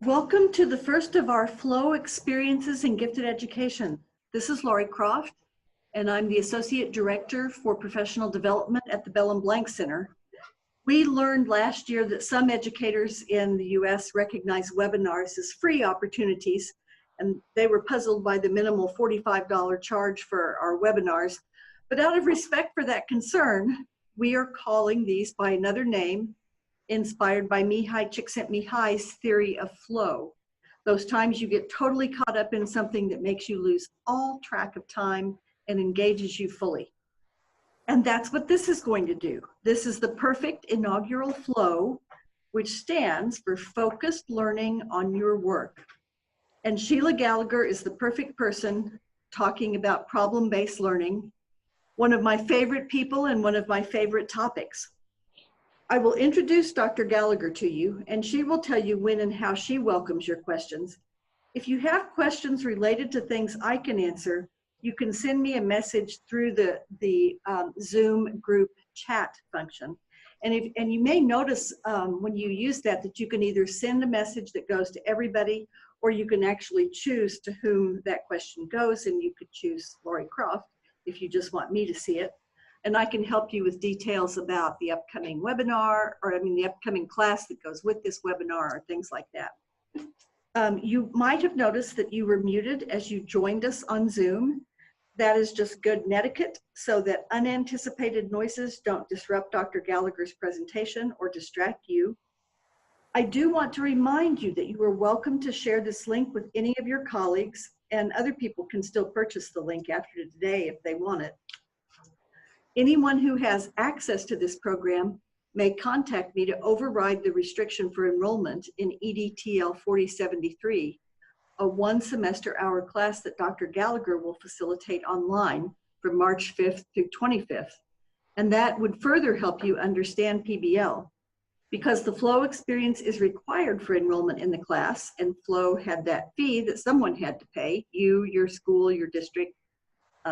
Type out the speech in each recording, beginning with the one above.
Welcome to the first of our Flow Experiences in Gifted Education. This is Laurie Croft, and I'm the Associate Director for Professional Development at the Bell and Blank Center. We learned last year that some educators in the US recognize webinars as free opportunities, and they were puzzled by the minimal $45 charge for our webinars. But out of respect for that concern, we are calling these by another name, inspired by Mihaly Csikszentmihalyi's theory of flow. Those times you get totally caught up in something that makes you lose all track of time and engages you fully. And that's what this is going to do. This is the perfect inaugural flow, which stands for focused learning on your work. And Sheila Gallagher is the perfect person talking about problem-based learning, one of my favorite people and one of my favorite topics. I will introduce Dr. Gallagher to you, and she will tell you when and how she welcomes your questions. If you have questions related to things I can answer, you can send me a message through the Zoom group chat function. And you may notice when you use that you can either send a message that goes to everybody, or you can actually choose to whom that question goes, and you could choose Laurie Croft if you just want me to see it. And I can help you with details about the upcoming webinar, or the upcoming class that goes with this webinar, or things like that. You might have noticed that you were muted as you joined us on Zoom. That is just good netiquette, so that unanticipated noises don't disrupt Dr. Gallagher's presentation or distract you. I do want to remind you that you are welcome to share this link with any of your colleagues, and other people can still purchase the link after today if they want it. Anyone who has access to this program may contact me to override the restriction for enrollment in EDTL 4073, a one-semester hour class that Dr. Gallagher will facilitate online from March 5th through 25th. And that would further help you understand PBL. Because the Flow experience is required for enrollment in the class, and Flow had that fee that someone had to pay, you, your school, your district,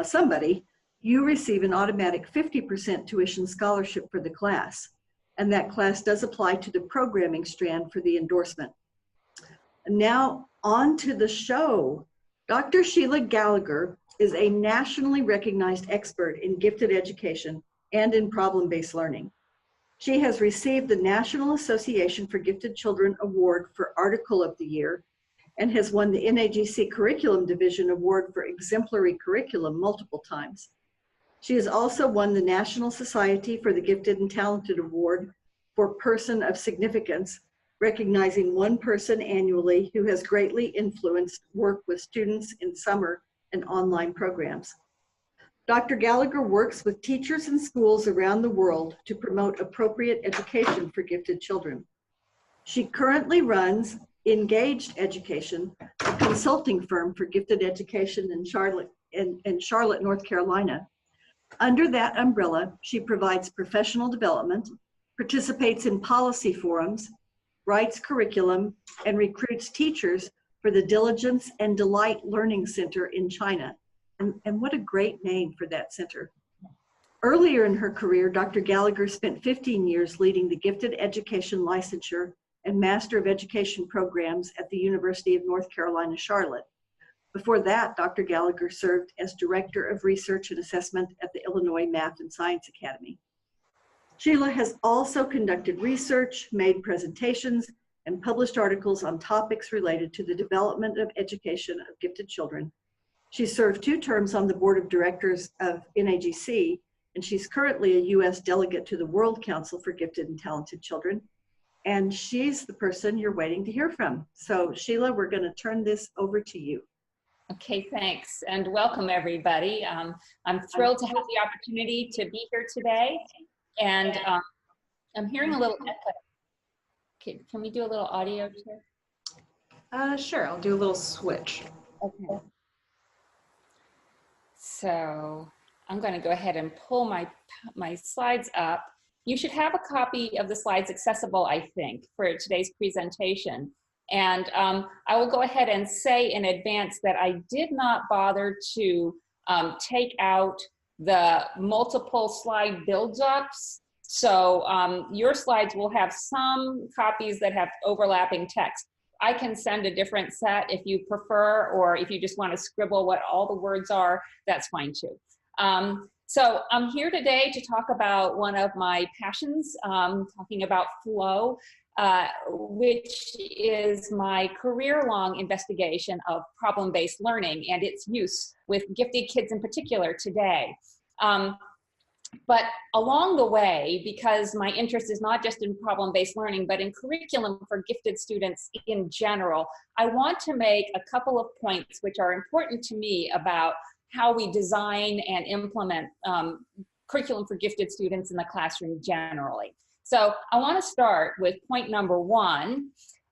somebody, you receive an automatic 50% tuition scholarship for the class. And that class does apply to the programming strand for the endorsement. Now on to the show. Dr. Sheila Gallagher is a nationally recognized expert in gifted education and in problem-based learning. She has received the National Association for Gifted Children Award for Article of the Year, and has won the NAGC Curriculum Division Award for Exemplary Curriculum multiple times. She has also won the National Society for the Gifted and Talented Award for Person of Significance, recognizing one person annually who has greatly influenced work with students in summer and online programs. Dr. Gallagher works with teachers and schools around the world to promote appropriate education for gifted children. She currently runs Engaged Education, a consulting firm for gifted education in Charlotte, North Carolina. Under that umbrella, she provides professional development, participates in policy forums, writes curriculum, and recruits teachers for the Diligence and Delight Learning Center in China. And what a great name for that center. Earlier in her career, Dr. Gallagher spent 15 years leading the Gifted Education Licensure and Master of Education programs at the University of North Carolina, Charlotte. Before that, Dr. Gallagher served as Director of Research and Assessment at the Illinois Math and Science Academy. Sheila has also conducted research, made presentations, and published articles on topics related to the development of education of gifted children. She served 2 terms on the Board of Directors of NAGC, and she's currently a U.S. delegate to the World Council for Gifted and Talented Children. And she's the person you're waiting to hear from. So Sheila, we're going to turn this over to you. Okay, thanks, and welcome everybody. I'm thrilled to have the opportunity to be here today, and I'm hearing a little echo. Can we do a little audio check? Sure, I'll do a little switch. Okay. So I'm going to go ahead and pull my slides up. You should have a copy of the slides accessible, I think, for today's presentation. And I will go ahead and say in advance that I did not bother to take out the multiple slide build-ups. So your slides will have some copies that have overlapping text. I can send a different set if you prefer, or if you just want to scribble what all the words are, that's fine too. So I'm here today to talk about one of my passions, talking about flow, which is my career-long investigation of problem-based learning and its use with gifted kids in particular today. But along the way, because my interest is not just in problem-based learning, but in curriculum for gifted students in general, I want to make a couple of points which are important to me about how we design and implement curriculum for gifted students in the classroom generally. So I want to start with point number one.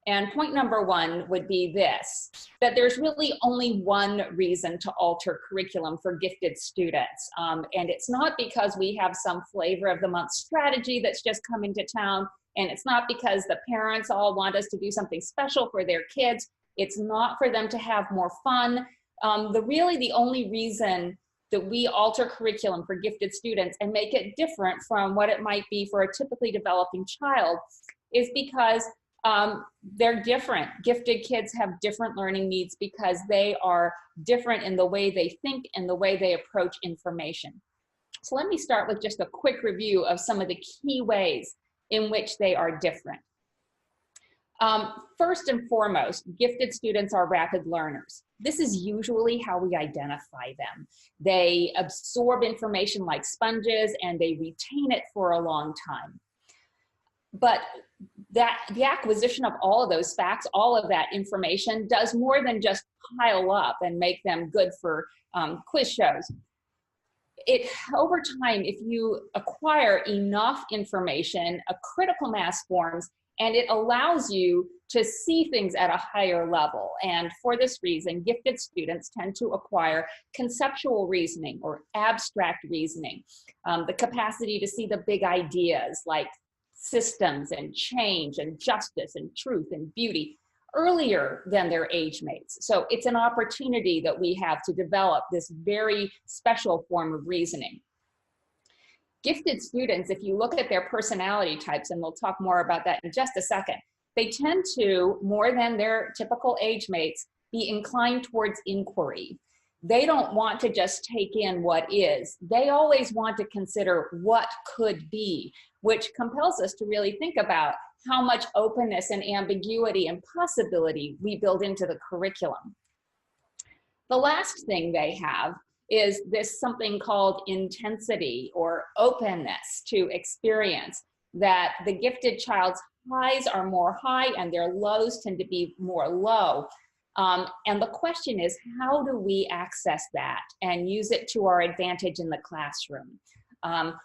And point number one would be this, that there's really only one reason to alter curriculum for gifted students. And it's not because we have some flavor of the month strategy that's just come into town. And it's not because the parents all want us to do something special for their kids. It's not for them to have more fun. Really the only reason that we alter curriculum for gifted students and make it different from what it might be for a typically developing child is because they're different. Gifted kids have different learning needs because they are different in the way they think and the way they approach information. So let me start with just a quick review of some of the key ways in which they are different. First and foremost, gifted students are rapid learners. This is usually how we identify them. They absorb information like sponges and they retain it for a long time. But the acquisition of all of those facts, all of that information does more than just pile up and make them good for quiz shows. Over time, if you acquire enough information, a critical mass forms, and it allows you to see things at a higher level. And for this reason, gifted students tend to acquire conceptual reasoning or abstract reasoning, the capacity to see the big ideas like systems and change and justice and truth and beauty earlier than their age mates. So it's an opportunity that we have to develop this very special form of reasoning. Gifted students, if you look at their personality types, and we'll talk more about that in just a second, they tend to, more than their typical age mates, be inclined towards inquiry. They don't want to just take in what is. They always want to consider what could be, which compels us to really think about how much openness and ambiguity and possibility we build into the curriculum. The last thing they have is this something called intensity or openness to experience, that the gifted child's highs are more high and their lows tend to be more low. And the question is, how do we access that and use it to our advantage in the classroom?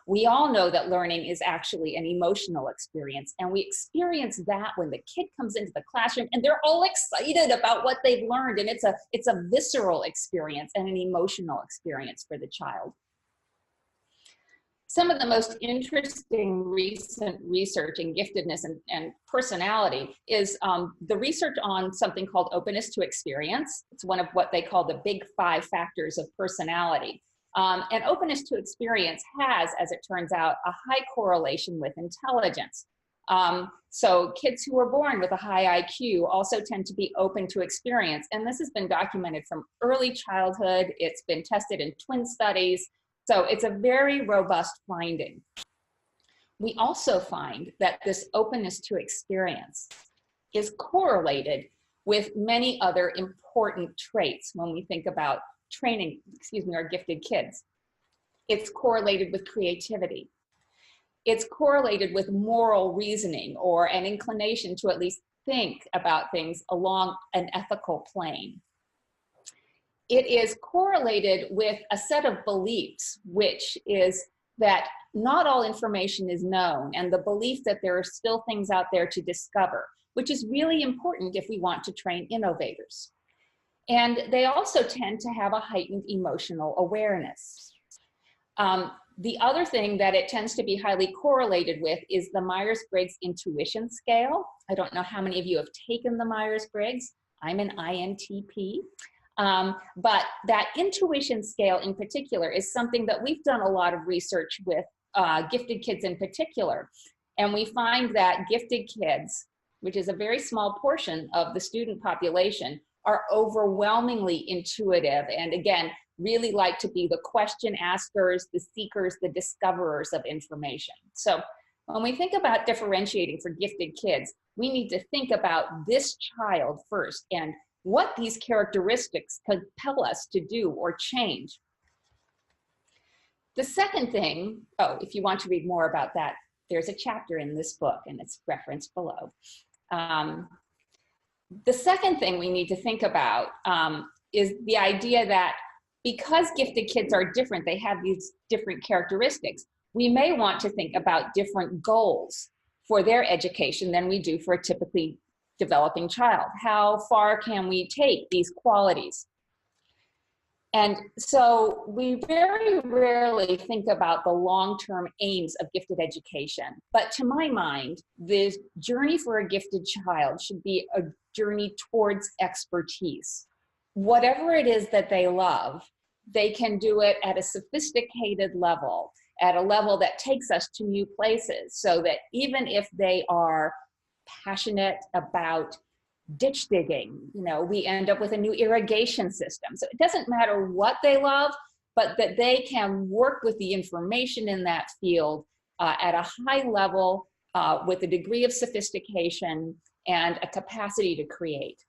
We all know that learning is actually an emotional experience, and we experience that when the kid comes into the classroom and they're all excited about what they've learned, and it's a visceral experience and an emotional experience for the child. Some of the most interesting recent research in giftedness and personality is the research on something called openness to experience. It's one of what they call the big 5 factors of personality. And openness to experience has, as it turns out, a high correlation with intelligence. So kids who are born with a high IQ also tend to be open to experience. And this has been documented from early childhood. It's been tested in twin studies. So it's a very robust finding. We also find that this openness to experience is correlated with many other important traits when we think about training, our gifted kids. It's correlated with creativity. It's correlated with moral reasoning or an inclination to at least think about things along an ethical plane. It is correlated with a set of beliefs, which is that not all information is known, and the belief that there are still things out there to discover, which is really important if we want to train innovators. And they also tend to have a heightened emotional awareness. The other thing that it tends to be highly correlated with is the Myers-Briggs Intuition Scale. I don't know how many of you have taken the Myers-Briggs. I'm an INTP. But that intuition scale in particular is something that we've done a lot of research with gifted kids in particular. And we find that gifted kids which is a very small portion of the student population, are overwhelmingly intuitive and, again, really like to be the question askers, the seekers, the discoverers of information. So when we think about differentiating for gifted kids, we need to think about this child first and what these characteristics compel us to do or change. The second thing, oh, if you want to read more about that, there's a chapter in this book and it's referenced below. The second thing we need to think about is the idea that because gifted kids are different, they have these different characteristics, we may want to think about different goals for their education than we do for a typically developing child. How far can we take these qualities? And so we very rarely think about the long-term aims of gifted education. But to my mind, the journey for a gifted child should be a journey towards expertise. Whatever it is that they love, they can do it at a sophisticated level, at a level that takes us to new places, so that even if they are passionate about ditch digging, you know, we end up with a new irrigation system. So it doesn't matter what they love, but that they can work with the information in that field at a high level with a degree of sophistication and a capacity to create.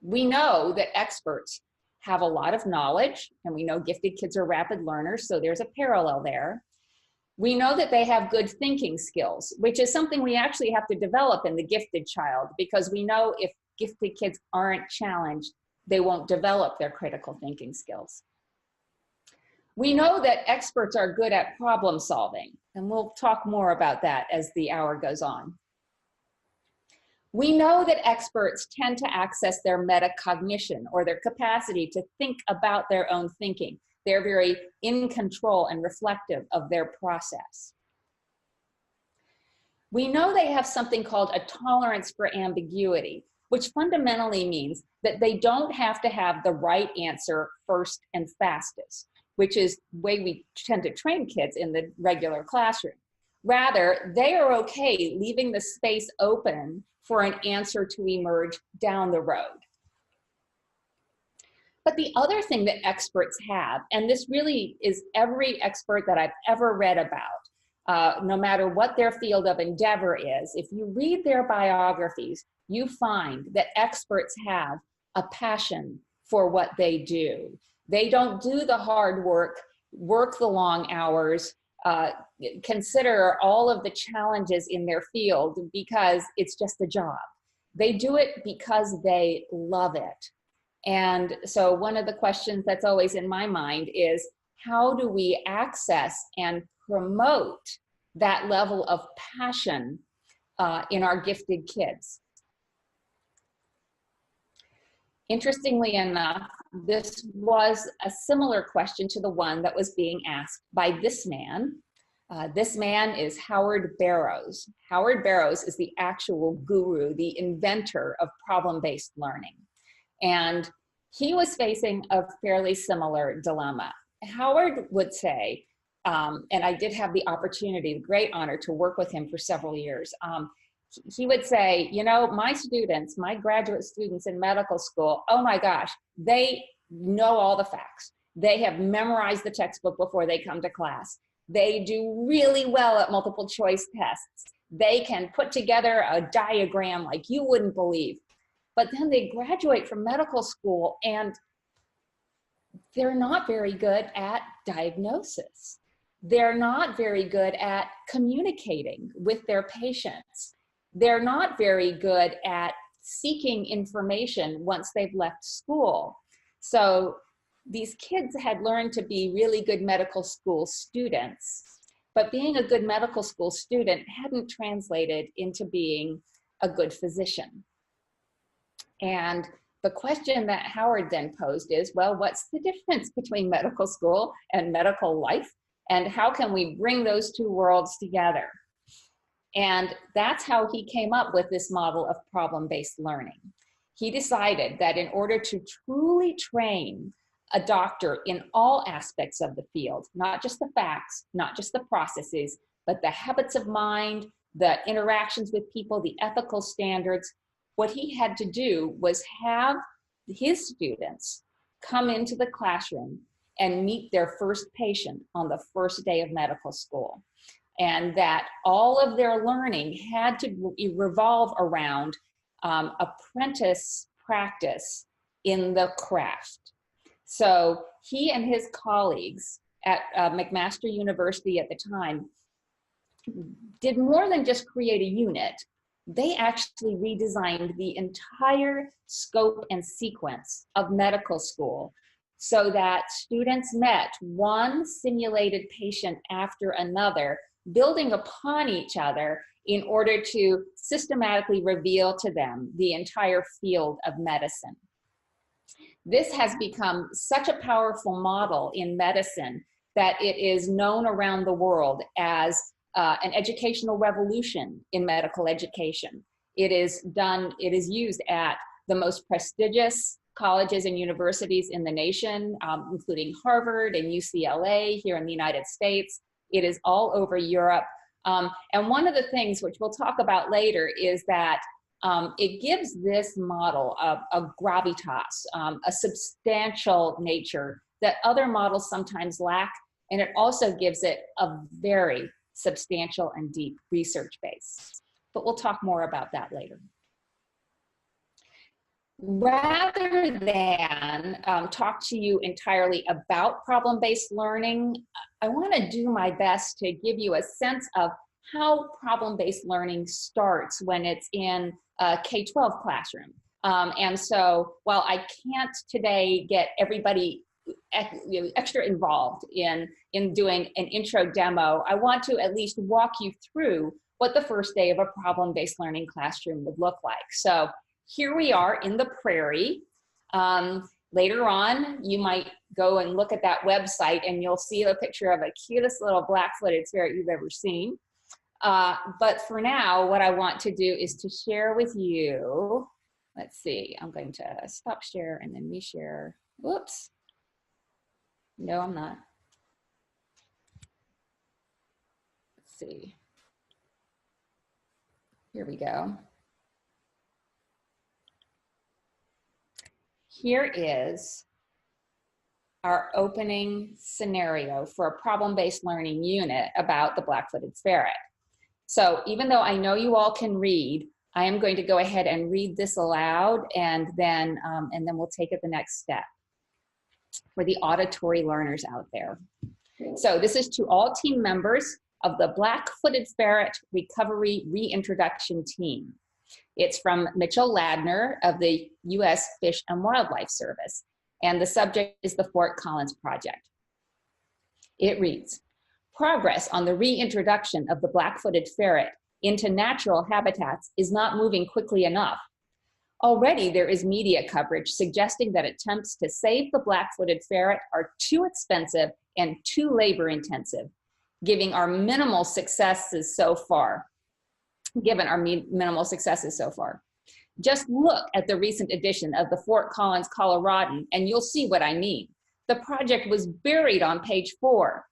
We know that experts have a lot of knowledge, and we know gifted kids are rapid learners, so there's a parallel there. We know that they have good thinking skills, which is something we actually have to develop in the gifted child, because we know if gifted kids aren't challenged, they won't develop their critical thinking skills. We know that experts are good at problem solving, and we'll talk more about that as the hour goes on. We know that experts tend to access their metacognition, or their capacity to think about their own thinking. They're very in control and reflective of their process. We know they have something called a tolerance for ambiguity, which fundamentally means that they don't have to have the right answer first and fastest, which is the way we tend to train kids in the regular classroom. Rather, they are okay leaving the space open for an answer to emerge down the road. But the other thing that experts have, and this really is every expert that I've ever read about, no matter what their field of endeavor is, if you read their biographies, you find that experts have a passion for what they do. They don't do the hard work, work the long hours, consider all of the challenges in their field because it's just a job. They do it because they love it. And so one of the questions that's always in my mind is, how do we access and promote that level of passion in our gifted kids? Interestingly enough, this was a similar question to the one that was being asked by this man. This man is Howard Barrows. Howard Barrows is the actual guru, the inventor of problem-based learning. And he was facing a fairly similar dilemma. Howard would say, and I did have the opportunity, the great honor to work with him for several years. He would say, you know, my students, my graduate students in medical school, oh my gosh, they know all the facts. They have memorized the textbook before they come to class. They do really well at multiple choice tests. They can put together a diagram like you wouldn't believe. But then they graduate from medical school and they're not very good at diagnosis. They're not very good at communicating with their patients. They're not very good at seeking information once they've left school. So these kids had learned to be really good medical school students, but being a good medical school student hadn't translated into being a good physician. And the question that Howard then posed is, well, what's the difference between medical school and medical life? And how can we bring those two worlds together? And that's how he came up with this model of problem-based learning. He decided that in order to truly train a doctor in all aspects of the field, not just the facts, not just the processes, but the habits of mind, the interactions with people, the ethical standards. What he had to do was have his students come into the classroom and meet their first patient on the first day of medical school. And that all of their learning had to revolve around apprentice practice in the craft. So he and his colleagues at McMaster University at the time did more than just create a unit. They actually redesigned the entire scope and sequence of medical school so that students met one simulated patient after another, building upon each other in order to systematically reveal to them the entire field of medicine. This has become such a powerful model in medicine that it is known around the world as an educational revolution in medical education. It is used at the most prestigious colleges and universities in the nation, including Harvard and UCLA here in the United States. It is all over Europe. And one of the things which we'll talk about later is that it gives this model a gravitas, a substantial nature that other models sometimes lack. And it also gives it a very substantial and deep research base. But we'll talk more about that later. Rather than talk to you entirely about problem-based learning, I want to do my best to give you a sense of how problem-based learning starts when it's in a K-12 classroom. And so while I can't today get everybody extra involved in doing an intro demo, I want to at least walk you through what the first day of a problem-based learning classroom would look like. So here we are in the prairie. Later on, you might go and look at that website and you'll see a picture of a cutest little black-footed ferret you've ever seen. But for now, what I want to do is to share with you, let's see, I'm going to stop share and then reshare. Whoops. No, I'm not. Let's see. Here we go. Here is our opening scenario for a problem-based learning unit about the black-footed ferret. So even though I know you all can read, I am going to go ahead and read this aloud, and then we'll take it the next step for the auditory learners out there. So this is to all team members of the Black-Footed Ferret Recovery Reintroduction Team. It's from Mitchell Ladner of the U.S. Fish and Wildlife Service, and the subject is the Fort Collins Project. It reads, progress on the reintroduction of the black-footed ferret into natural habitats is not moving quickly enough. Already there is media coverage suggesting that attempts to save the black-footed ferret are too expensive and too labor-intensive, given our minimal successes so far. Just look at the recent edition of the Fort Collins Coloradan and you'll see what I mean. The project was buried on page 4.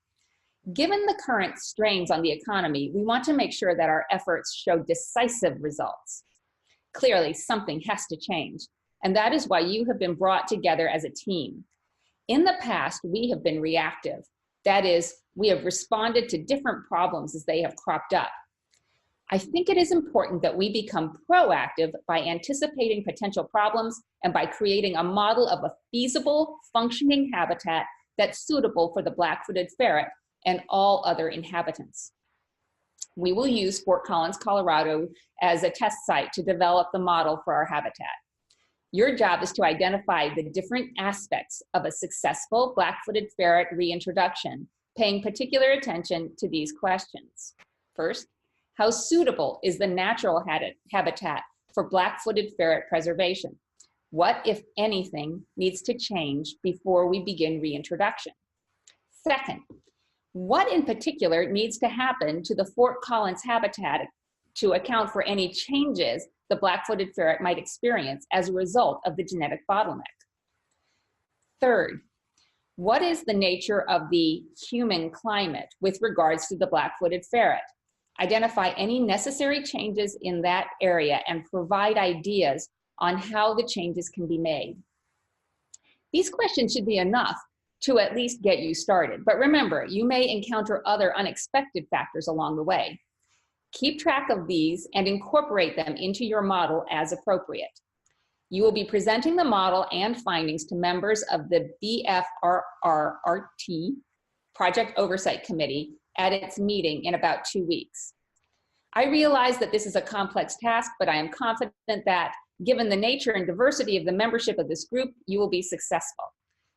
Given the current strains on the economy, we want to make sure that our efforts show decisive results. Clearly, something has to change, and that is why you have been brought together as a team. In the past, we have been reactive. That is, we have responded to different problems as they have cropped up. I think it is important that we become proactive by anticipating potential problems and by creating a model of a feasible, functioning habitat that's suitable for the black-footed ferret and all other inhabitants. We will use Fort Collins, Colorado as a test site to develop the model for our habitat. Your job is to identify the different aspects of a successful black-footed ferret reintroduction, paying particular attention to these questions. First, how suitable is the natural habitat for black-footed ferret preservation? What, if anything, needs to change before we begin reintroduction? Second, what in particular needs to happen to the Fort Collins habitat to account for any changes the black-footed ferret might experience as a result of the genetic bottleneck? Third, what is the nature of the human climate with regards to the black-footed ferret? Identify any necessary changes in that area and provide ideas on how the changes can be made. These questions should be enough to at least get you started. But remember, you may encounter other unexpected factors along the way. Keep track of these and incorporate them into your model as appropriate. You will be presenting the model and findings to members of the BFRRRT Project Oversight Committee at its meeting in about 2 weeks. I realize that this is a complex task, but I am confident that given the nature and diversity of the membership of this group, you will be successful.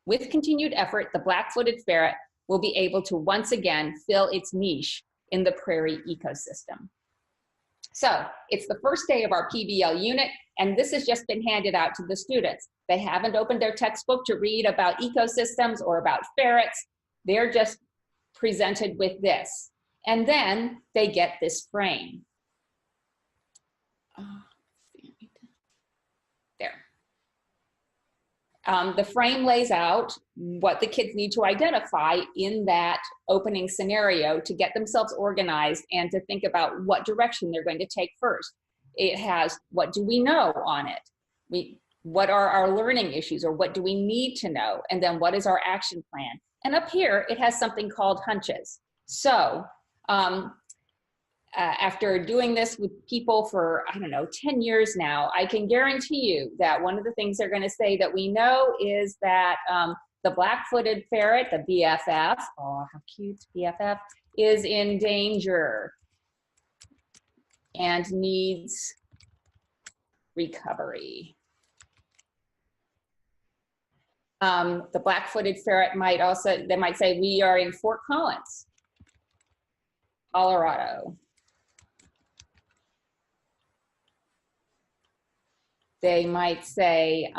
With continued effort, the black-footed ferret will be able to once again fill its niche in the prairie ecosystem. So it's the first day of our PBL unit, and this has just been handed out to the students. They haven't opened their textbook to read about ecosystems or about ferrets. They're just presented with this. And then they get this frame. There. The frame lays out what the kids need to identify in that opening scenario to get themselves organized and to think about what direction they're going to take first. It has, what do we know on it? What are our learning issues, or what do we need to know? And then what is our action plan? And up here, it has something called hunches. So after doing this with people for, I don't know, 10 years now, I can guarantee you that one of the things they're going to say that we know is that the black-footed ferret, the BFF, oh, how cute, BFF, is in danger and needs recovery. The black-footed ferret might also, they might say, we are in Fort Collins, Colorado. They might say,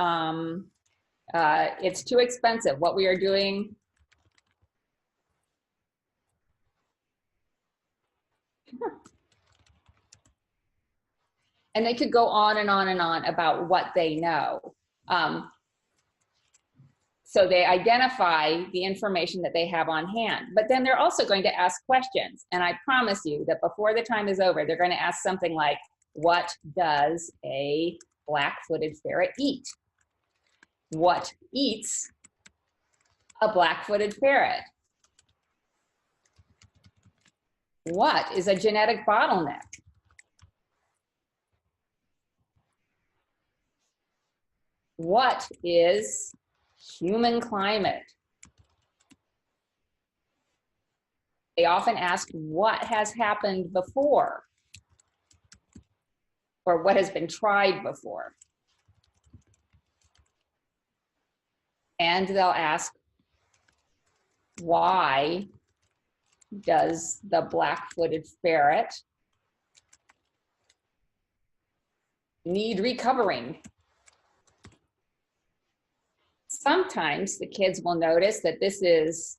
it's too expensive. What we are doing, and they could go on and on and on about what they know. So they identify the information that they have on hand, but then they're also going to ask questions. And I promise you that before the time is over, they're going to ask something like, what does a black-footed ferret eat? What eats a black-footed ferret? What is a genetic bottleneck? What is human climate? They often ask what has happened before, or what has been tried before. And they'll ask, why does the black-footed ferret need recovering? Sometimes the kids will notice that this is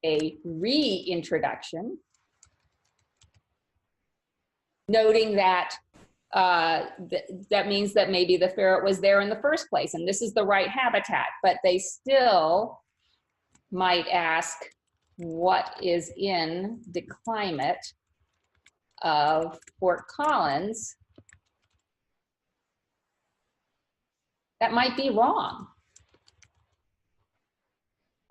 a reintroduction, noting that that means that maybe the ferret was there in the first place and this is the right habitat, but they still might ask what is in the climate of Fort Collins that might be wrong.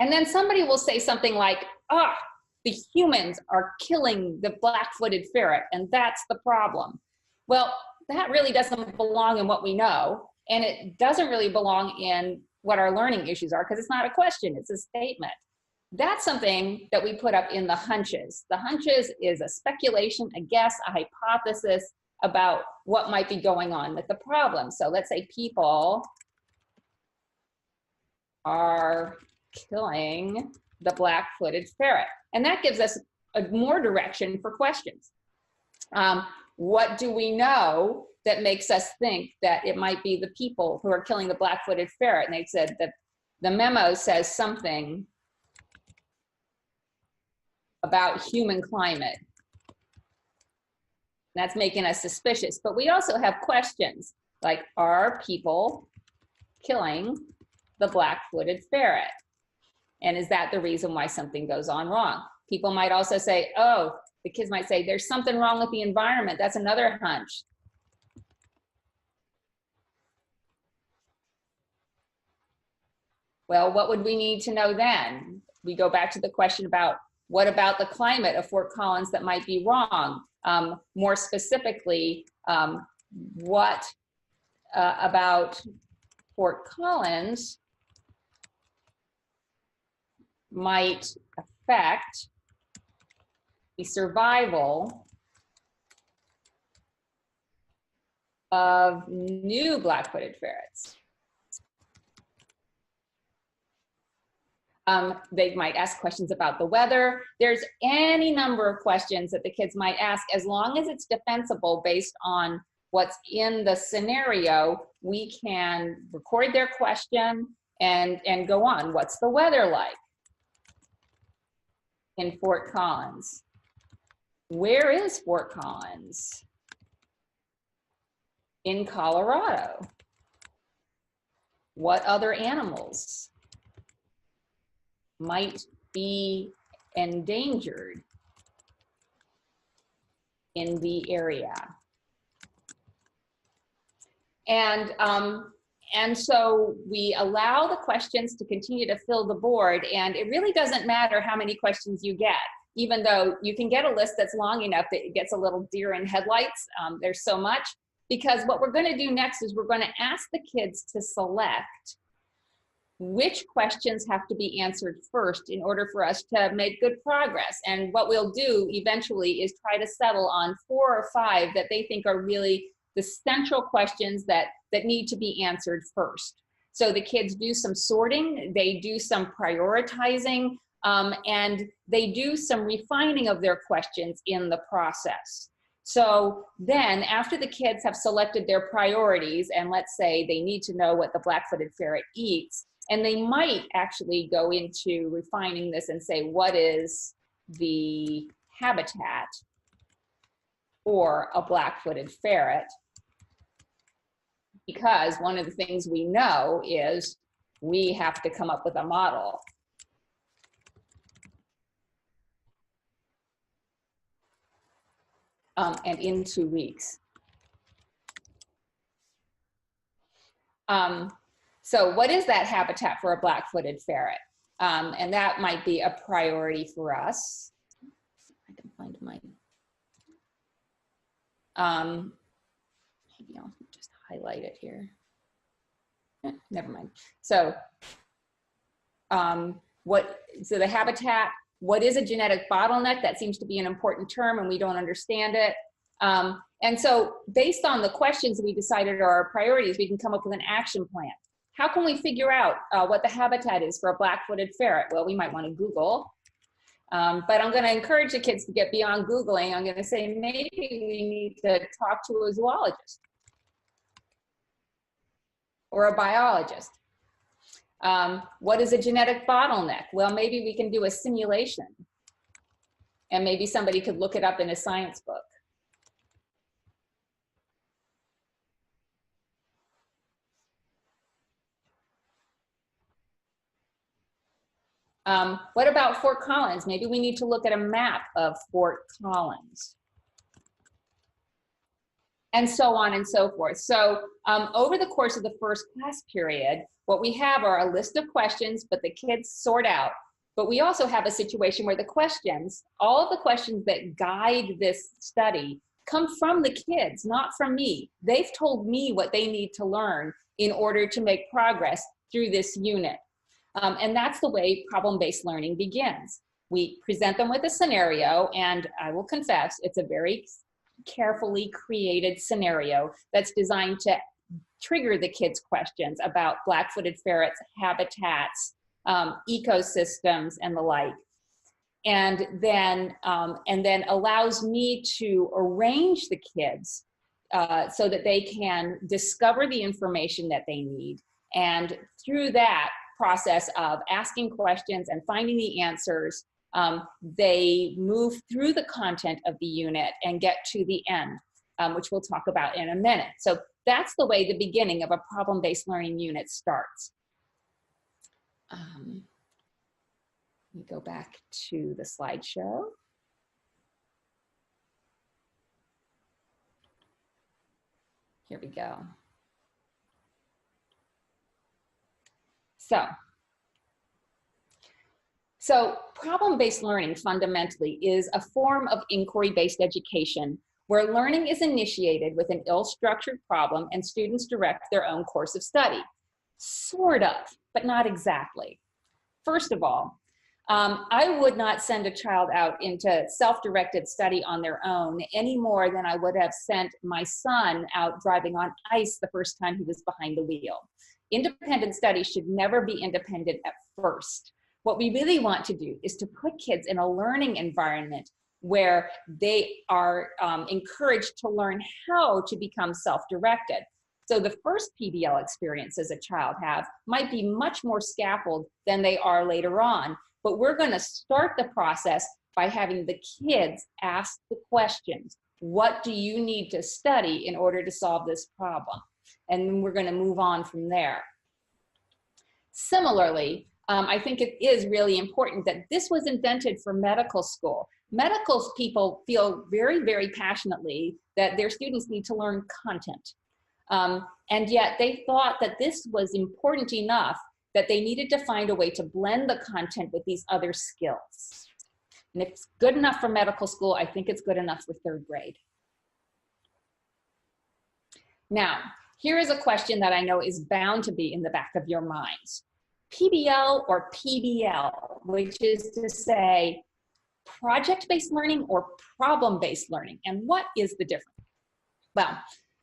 And then somebody will say something like, ah, the humans are killing the black-footed ferret and that's the problem. Well, that really doesn't belong in what we know, and it doesn't really belong in what our learning issues are, because it's not a question, it's a statement. That's something that we put up in the hunches. The hunches is a speculation, a guess, a hypothesis about what might be going on with the problem. So let's say people are killing the black-footed ferret, and that gives us more direction for questions. What do we know that makes us think that it might be the people who are killing the black-footed ferret? And they said that the memo says something about human climate. That's making us suspicious. But we also have questions like, are people killing the black-footed ferret? And is that the reason why something goes on wrong? People might also say, oh, The kids might say, there's something wrong with the environment. That's another hunch. Well, what would we need to know then? We go back to the question about what about the climate of Fort Collins that might be wrong? More specifically, what about Fort Collins might affect the survival of new black-footed ferrets? They might ask questions about the weather. There's any number of questions that the kids might ask, as long as it's defensible based on what's in the scenario. We can record their question and go on. What's the weather like in Fort Collins? Where is Fort Collins? In Colorado. What other animals might be endangered in the area? And so we allow the questions to continue to fill the board, and it really doesn't matter how many questions you get, even though you can get a list that's long enough that it gets a little deer in headlights. There's so much, because what we're going to do next is we're going to ask the kids to select which questions have to be answered first in order for us to make good progress. And what we'll do eventually is try to settle on 4 or 5 that they think are really the central questions that need to be answered first. So the kids do some sorting, they do some prioritizing, and they do some refining of their questions in the process. So then after the kids have selected their priorities, and let's say they need to know what the black-footed ferret eats, and they might actually go into refining this and say, what is the habitat for a black-footed ferret? Because one of the things we know is we have to come up with a model. And in 2 weeks. So what is that habitat for a black-footed ferret? And that might be a priority for us. I can find my, maybe I'll just highlight it here. Never mind. So, so the habitat, what is a genetic bottleneck? That seems to be an important term and we don't understand it. And so based on the questions we decided are our priorities, we can come up with an action plan. How can we figure out what the habitat is for a black-footed ferret? Well, we might want to Google, but I'm going to encourage the kids to get beyond Googling. I'm going to say maybe we need to talk to a zoologist or a biologist. What is a genetic bottleneck? Well, maybe we can do a simulation, and maybe somebody could look it up in a science book. What about Fort Collins? Maybe we need to look at a map of Fort Collins. And so on and so forth. So over the course of the first class period, what we have are a list of questions, but the kids sort out. But we also have a situation where the questions, all of the questions that guide this study come from the kids, not from me. They've told me what they need to learn in order to make progress through this unit. And that's the way problem-based learning begins. We present them with a scenario, and I will confess, it's a very carefully created scenario that's designed to trigger the kids' questions about black-footed ferrets, habitats, ecosystems, and the like. And then allows me to arrange the kids so that they can discover the information that they need. And through that process of asking questions and finding the answers, they move through the content of the unit and get to the end, which we'll talk about in a minute. So that's the way the beginning of a problem-based learning unit starts. Let me go back to the slideshow. Here we go. So problem-based learning fundamentally is a form of inquiry-based education where learning is initiated with an ill-structured problem and students direct their own course of study. Sort of, but not exactly. First of all, I would not send a child out into self-directed study on their own any more than I would have sent my son out driving on ice the first time he was behind the wheel. Independent study should never be independent at first. What we really want to do is to put kids in a learning environment where they are encouraged to learn how to become self-directed. So the first PBL experiences a child have might be much more scaffolded than they are later on, but we're going to start the process by having the kids ask the questions. What do you need to study in order to solve this problem? And then we're going to move on from there. Similarly, I think it is really important that this was invented for medical school. Medical people feel very, very passionately that their students need to learn content. And yet they thought that this was important enough that they needed to find a way to blend the content with these other skills. And if it's good enough for medical school, I think it's good enough for third grade. Now, here is a question that I know is bound to be in the back of your minds. PBL or PBL, which is to say project-based learning or problem-based learning, and what is the difference? Well,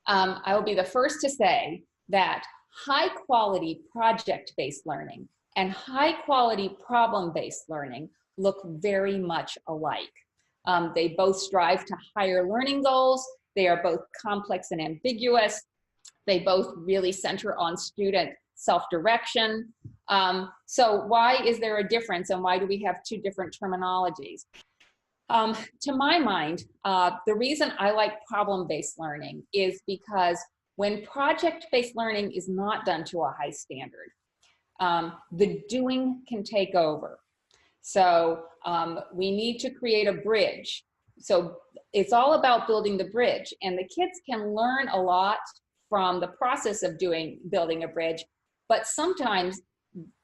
I will be the first to say that high-quality project-based learning and high-quality problem-based learning look very much alike. They both strive to higher learning goals. They are both complex and ambiguous. They both really center on student self-direction. So why is there a difference, and why do we have two different terminologies? To my mind, the reason I like problem-based learning is because when project-based learning is not done to a high standard, the doing can take over. So we need to create a bridge. So it's all about building the bridge, and the kids can learn a lot from the process of building a bridge, but sometimes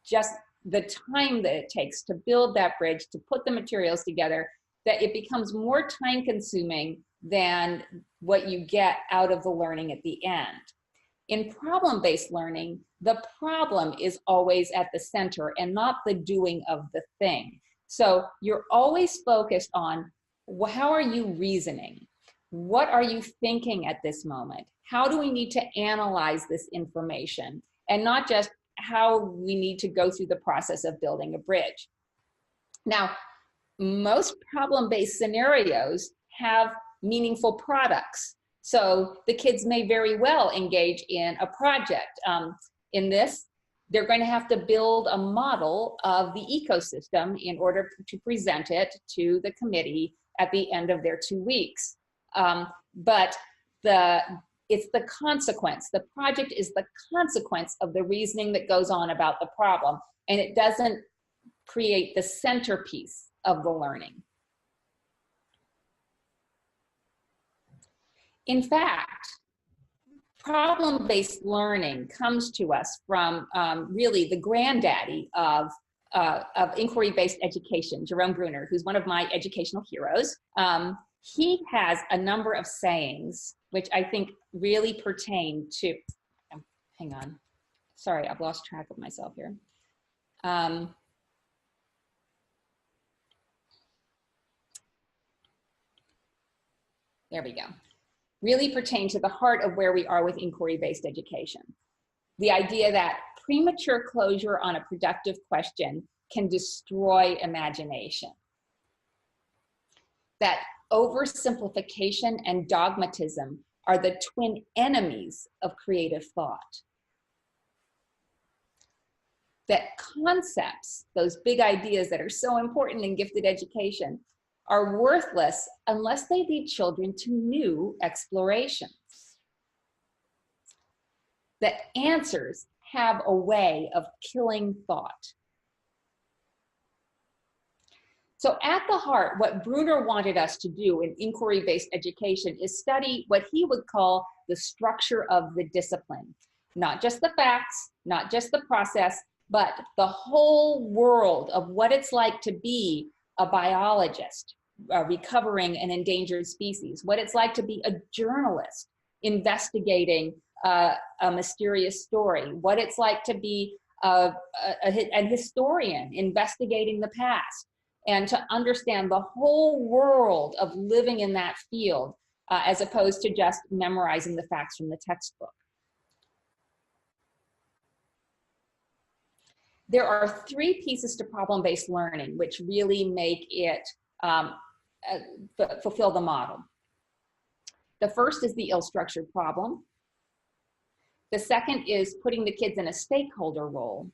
just the time that it takes to build that bridge, to put the materials together, that it becomes more time consuming than what you get out of the learning at the end. In problem-based learning, the problem is always at the center and not the doing of the thing. So you're always focused on how are you reasoning? What are you thinking at this moment? How do we need to analyze this information? And not just how we need to go through the process of building a bridge. Now, most problem-based scenarios have meaningful products. So the kids may very well engage in a project. In this, they're going to have to build a model of the ecosystem in order to present it to the committee at the end of their 2 weeks. But it's the consequence. The project is the consequence of the reasoning that goes on about the problem, and it doesn't create the centerpiece of the learning. In fact, problem-based learning comes to us from really the granddaddy of inquiry-based education, Jerome Bruner, who's one of my educational heroes. He has a number of sayings which I think really pertain to, hang on, sorry, I've lost track of myself here. There we go. Really pertain to the heart of where we are with inquiry-based education. The idea that premature closure on a productive question can destroy imagination. That oversimplification and dogmatism are the twin enemies of creative thought. That concepts, those big ideas that are so important in gifted education, are worthless unless they lead children to new explorations. That answers have a way of killing thought. So at the heart, what Bruner wanted us to do in inquiry-based education is study what he would call the structure of the discipline. Not just the facts, not just the process, but the whole world of what it's like to be a biologist recovering an endangered species, what it's like to be a journalist investigating a mysterious story, what it's like to be an historian investigating the past, and to understand the whole world of living in that field as opposed to just memorizing the facts from the textbook. There are three pieces to problem-based learning which really make it fulfill the model. The first is the ill-structured problem. The second is putting the kids in a stakeholder role.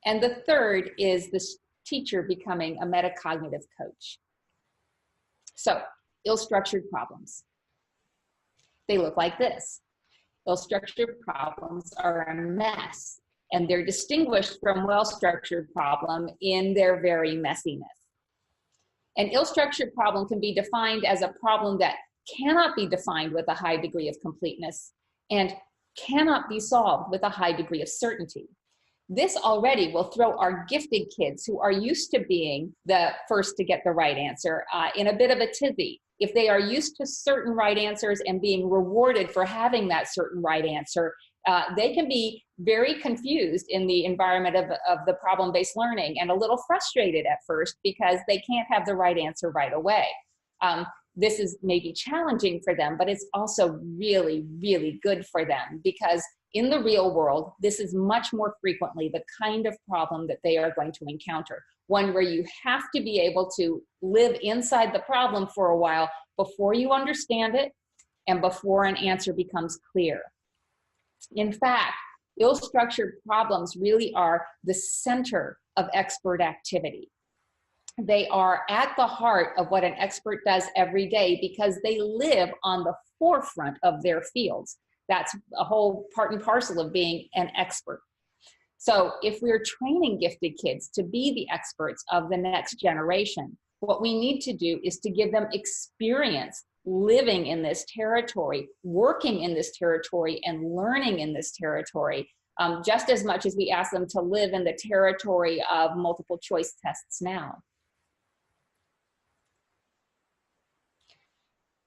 And the third is the teacher becoming a metacognitive coach. So, ill-structured problems. They look like this. Ill-structured problems are a mess, and they're distinguished from well-structured problem in their very messiness. An ill-structured problem can be defined as a problem that cannot be defined with a high degree of completeness and cannot be solved with a high degree of certainty. This already will throw our gifted kids who are used to being the first to get the right answer in a bit of a tizzy. If they are used to certain right answers and being rewarded for having that certain right answer, they can be very confused in the environment of the problem-based learning and a little frustrated at first because they can't have the right answer right away. This is maybe challenging for them, but it's also really, really good for them because in the real world, this is much more frequently the kind of problem that they are going to encounter. One where you have to be able to live inside the problem for a while before you understand it and before an answer becomes clear. In fact, ill-structured problems really are the center of expert activity. They are at the heart of what an expert does every day because they live on the forefront of their fields. That's a whole part and parcel of being an expert. So if we're training gifted kids to be the experts of the next generation, what we need to do is to give them experience living in this territory, working in this territory, and learning in this territory, just as much as we ask them to live in the territory of multiple choice tests now.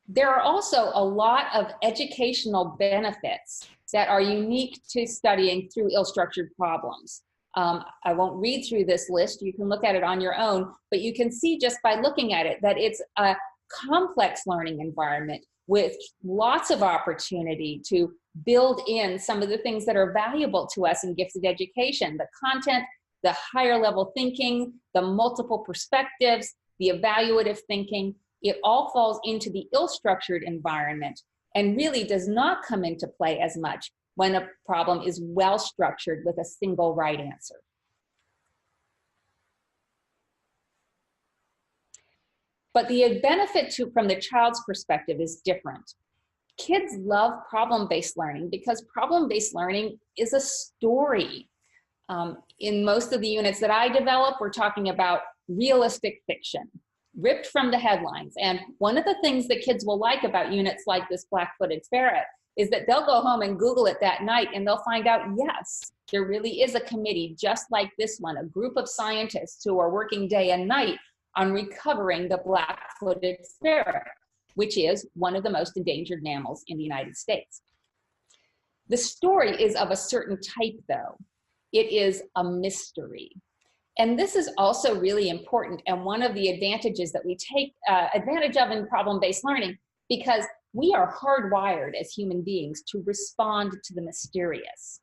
There are also a lot of educational benefits that are unique to studying through ill-structured problems. I won't read through this list, you can look at it on your own, but you can see just by looking at it that it's a complex learning environment with lots of opportunity to build in some of the things that are valuable to us in gifted education, the content, the higher level thinking, the multiple perspectives, the evaluative thinking. It all falls into the ill-structured environment and really does not come into play as much when a problem is well-structured with a single right answer. But the benefit from the child's perspective is different. Kids love problem-based learning because problem-based learning is a story. In most of the units that I develop, we're talking about realistic fiction, ripped from the headlines. And one of the things that kids will like about units like this Black-Footed Ferret is that they'll go home and Google it that night and they'll find out, yes, there really is a committee just like this one, a group of scientists who are working day and night on recovering the Black-Footed Ferret, which is one of the most endangered mammals in the United States. The story is of a certain type though. It is a mystery. And this is also really important and one of the advantages that we take advantage of in problem-based learning because we are hardwired as human beings to respond to the mysterious.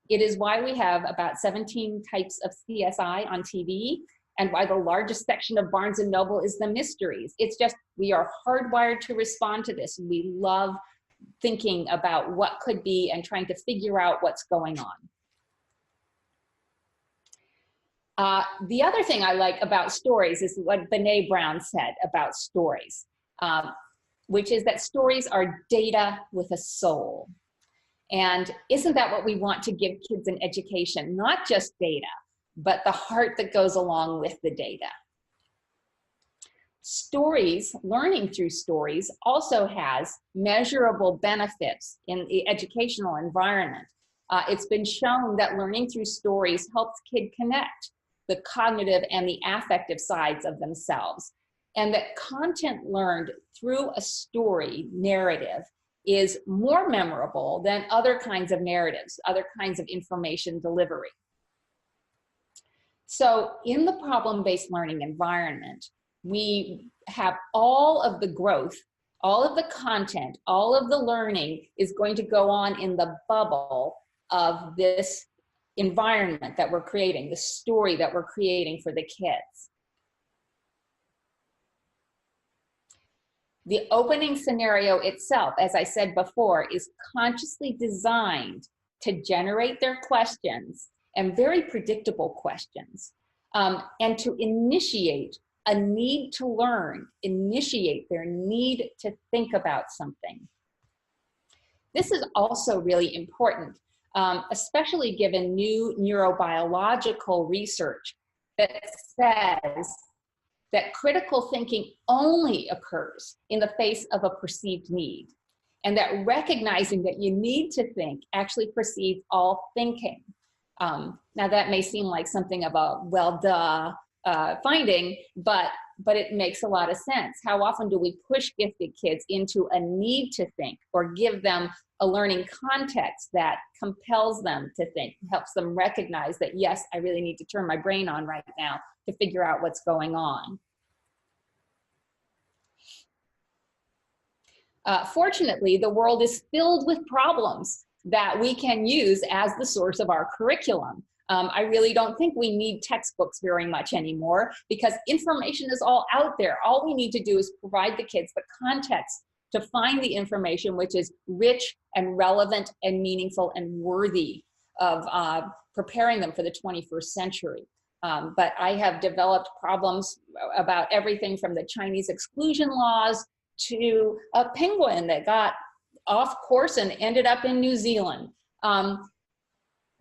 It is why we have about 17 types of CSI on TV and why the largest section of Barnes & Noble is the mysteries. It's just, we are hardwired to respond to this. We love thinking about what could be and trying to figure out what's going on. The other thing I like about stories is what Brené Brown said about stories, which is that stories are data with a soul. And isn't that what we want to give kids in education? Not just data, but the heart that goes along with the data. Stories, learning through stories, also has measurable benefits in the educational environment. It's been shown that learning through stories helps kids connect the cognitive and the affective sides of themselves, and that content learned through a story narrative is more memorable than other kinds of narratives, other kinds of information delivery. So in the problem-based learning environment, we have all of the growth, all of the content, all of the learning is going to go on in the bubble of this environment that we're creating, the story that we're creating for the kids. The opening scenario itself, as I said before, is consciously designed to generate their questions, and very predictable questions, and to initiate a need to learn, initiate their need to think about something. This is also really important, especially given new neurobiological research that says that critical thinking only occurs in the face of a perceived need, and that recognizing that you need to think actually precedes all thinking. Now that may seem like something of a well duh finding, but it makes a lot of sense. How often do we push gifted kids into a need to think, or give them a learning context that compels them to think, helps them recognize that, yes, I really need to turn my brain on right now to figure out what's going on. Fortunately, the world is filled with problems that we can use as the source of our curriculum. I really don't think we need textbooks very much anymore, because information is all out there. All we need to do is provide the kids the context to find the information which is rich and relevant and meaningful and worthy of preparing them for the 21st century. But I have developed problems about everything from the Chinese exclusion laws to a penguin that got off course and ended up in New Zealand.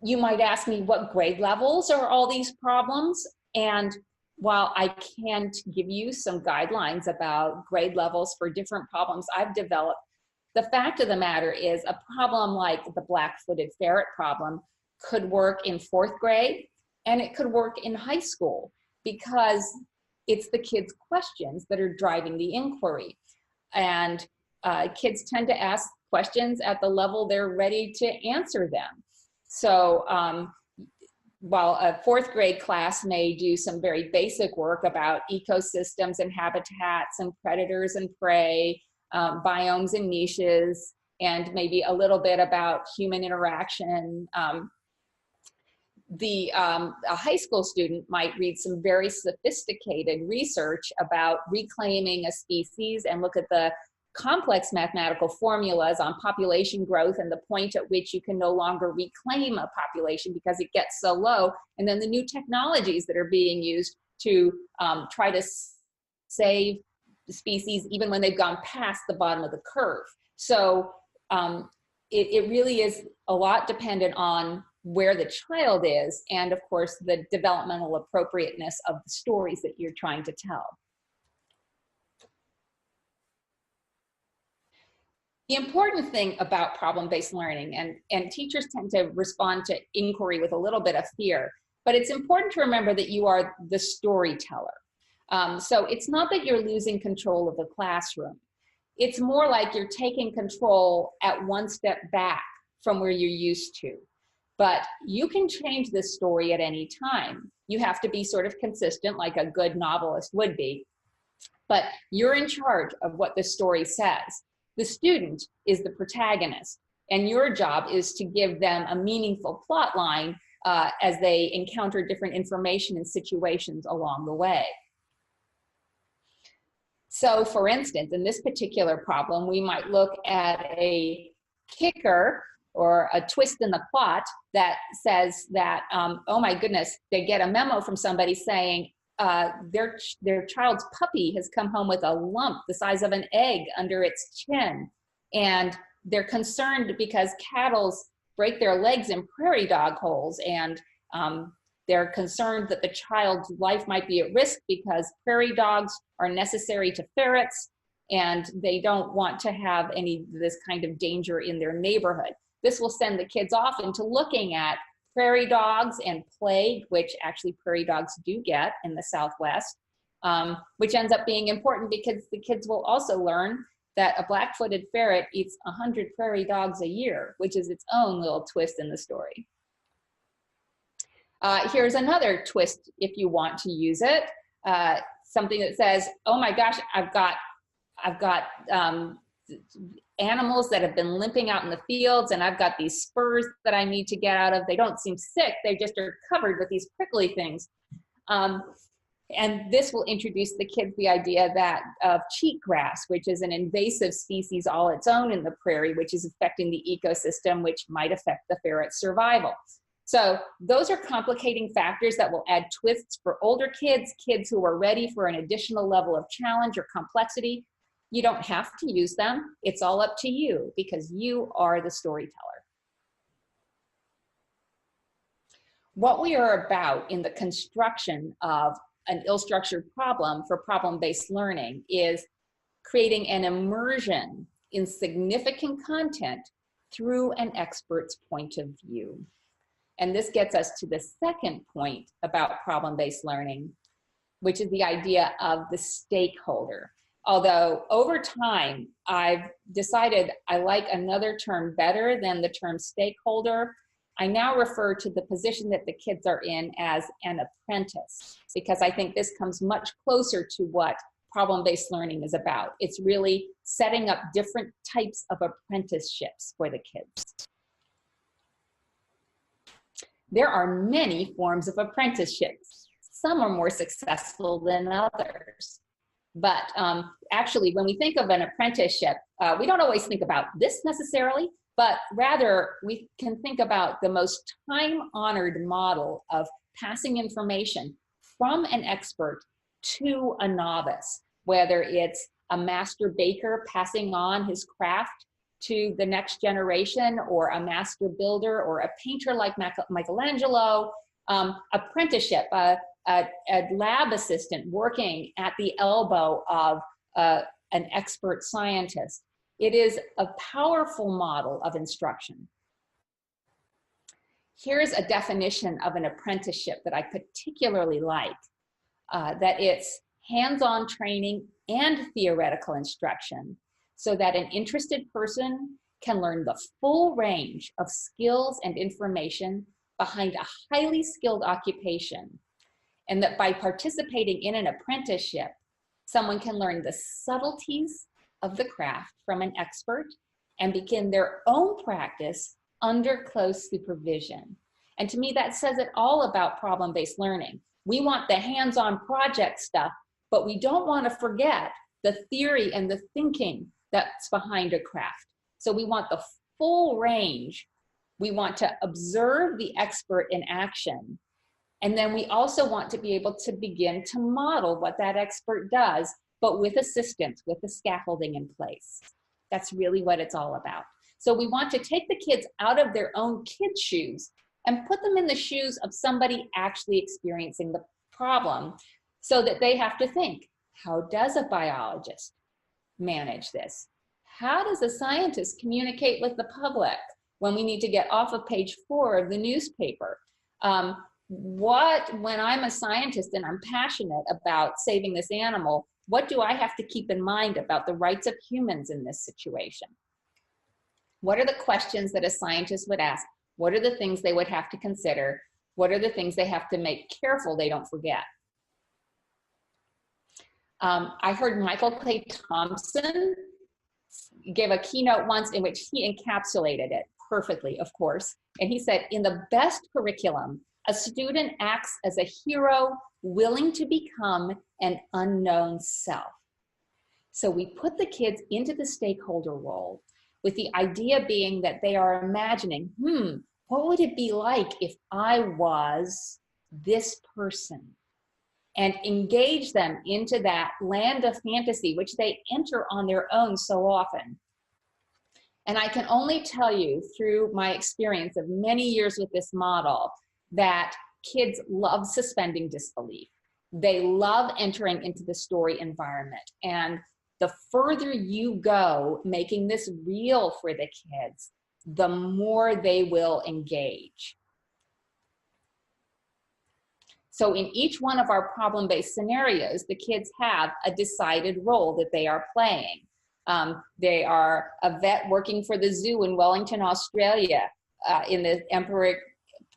You might ask me, what grade levels are all these problems? And while I can't give you some guidelines about grade levels for different problems I've developed, the fact of the matter is a problem like the black-footed ferret problem could work in 4th grade, and it could work in high school, because it's the kids' questions that are driving the inquiry. And kids tend to ask questions at the level they're ready to answer them. So while a 4th grade class may do some very basic work about ecosystems and habitats and predators and prey, biomes and niches, and maybe a little bit about human interaction, a high school student might read some very sophisticated research about reclaiming a species and look at the complex mathematical formulas on population growth and the point at which you can no longer reclaim a population because it gets so low, and then the new technologies that are being used to try to save the species even when they've gone past the bottom of the curve. So it really is a lot dependent on where the child is, and of course the developmental appropriateness of the stories that you're trying to tell. The important thing about problem-based learning, and teachers tend to respond to inquiry with a little bit of fear, but it's important to remember that you are the storyteller. So it's not that you're losing control of the classroom. It's more like you're taking control at one step back from where you're used to. But you can change this story at any time. You have to be sort of consistent, like a good novelist would be, but you're in charge of what the story says. The student is the protagonist, and your job is to give them a meaningful plot line as they encounter different information and situations along the way. So for instance, in this particular problem, we might look at a kicker or a twist in the plot that says that, oh my goodness, they get a memo from somebody saying their child's puppy has come home with a lump the size of an egg under its chin. And they're concerned because cattle break their legs in prairie dog holes, and They're concerned that the child's life might be at risk because prairie dogs are necessary to ferrets, and they don't want to have this kind of danger in their neighborhood. This will send the kids off into looking at prairie dogs and plague, which actually prairie dogs do get in the Southwest, which ends up being important because the kids will also learn that a black-footed ferret eats 100 prairie dogs a year, which is its own little twist in the story. Here's another twist if you want to use it. Something that says, oh my gosh, I've got animals that have been limping out in the fields, and I've got these spurs that I need to get out of. They don't seem sick, they just are covered with these prickly things. And this will introduce the kids the idea that of cheatgrass, which is an invasive species all its own in the prairie, which is affecting the ecosystem, which might affect the ferret's survival. So those are complicating factors that will add twists for older kids, kids who are ready for an additional level of challenge or complexity. You don't have to use them. It's all up to you because you are the storyteller. What we are about in the construction of an ill-structured problem for problem-based learning is creating an immersion in significant content through an expert's point of view. And this gets us to the second point about problem-based learning, which is the idea of the stakeholder. Although over time, I've decided I like another term better than the term stakeholder. I now refer to the position that the kids are in as an apprentice, because I think this comes much closer to what problem-based learning is about. It's really setting up different types of apprenticeships for the kids. There are many forms of apprenticeships. Some are more successful than others. But actually, when we think of an apprenticeship, we don't always think about this necessarily, but rather we can think about the most time-honored model of passing information from an expert to a novice, whether it's a master baker passing on his craft to the next generation, or a master builder, or a painter like Michelangelo, apprenticeship, a lab assistant working at the elbow of an expert scientist. It is a powerful model of instruction. Here's a definition of an apprenticeship that I particularly like, that it's hands-on training and theoretical instruction, so that an interested person can learn the full range of skills and information behind a highly skilled occupation. And that by participating in an apprenticeship, someone can learn the subtleties of the craft from an expert and begin their own practice under close supervision. And to me, that says it all about problem-based learning. We want the hands-on project stuff, but we don't want to forget the theory and the thinking that's behind a craft. So we want the full range. We want to observe the expert in action. And then we also want to be able to begin to model what that expert does, but with assistance, with the scaffolding in place. That's really what it's all about. So we want to take the kids out of their own kids' shoes and put them in the shoes of somebody actually experiencing the problem, so that they have to think, how does a biologist manage this? How does a scientist communicate with the public when we need to get off of page 4 of the newspaper? When I'm a scientist and I'm passionate about saving this animal, what do I have to keep in mind about the rights of humans in this situation? What are the questions that a scientist would ask? What are the things they would have to consider? What are the things they have to make careful they don't forget? I heard Michael Clay Thompson give a keynote once in which he encapsulated it perfectly, of course. And he said, in the best curriculum, a student acts as a hero willing to become an unknown self. So we put the kids into the stakeholder role with the idea being that they are imagining, what would it be like if I was this person? And engage them into that land of fantasy, which they enter on their own so often. And I can only tell you through my experience of many years with this model that kids love suspending disbelief. They love entering into the story environment. And the further you go making this real for the kids, the more they will engage. So in each one of our problem-based scenarios, the kids have a decided role that they are playing. They are a vet working for the zoo in Wellington, Australia, in the emperor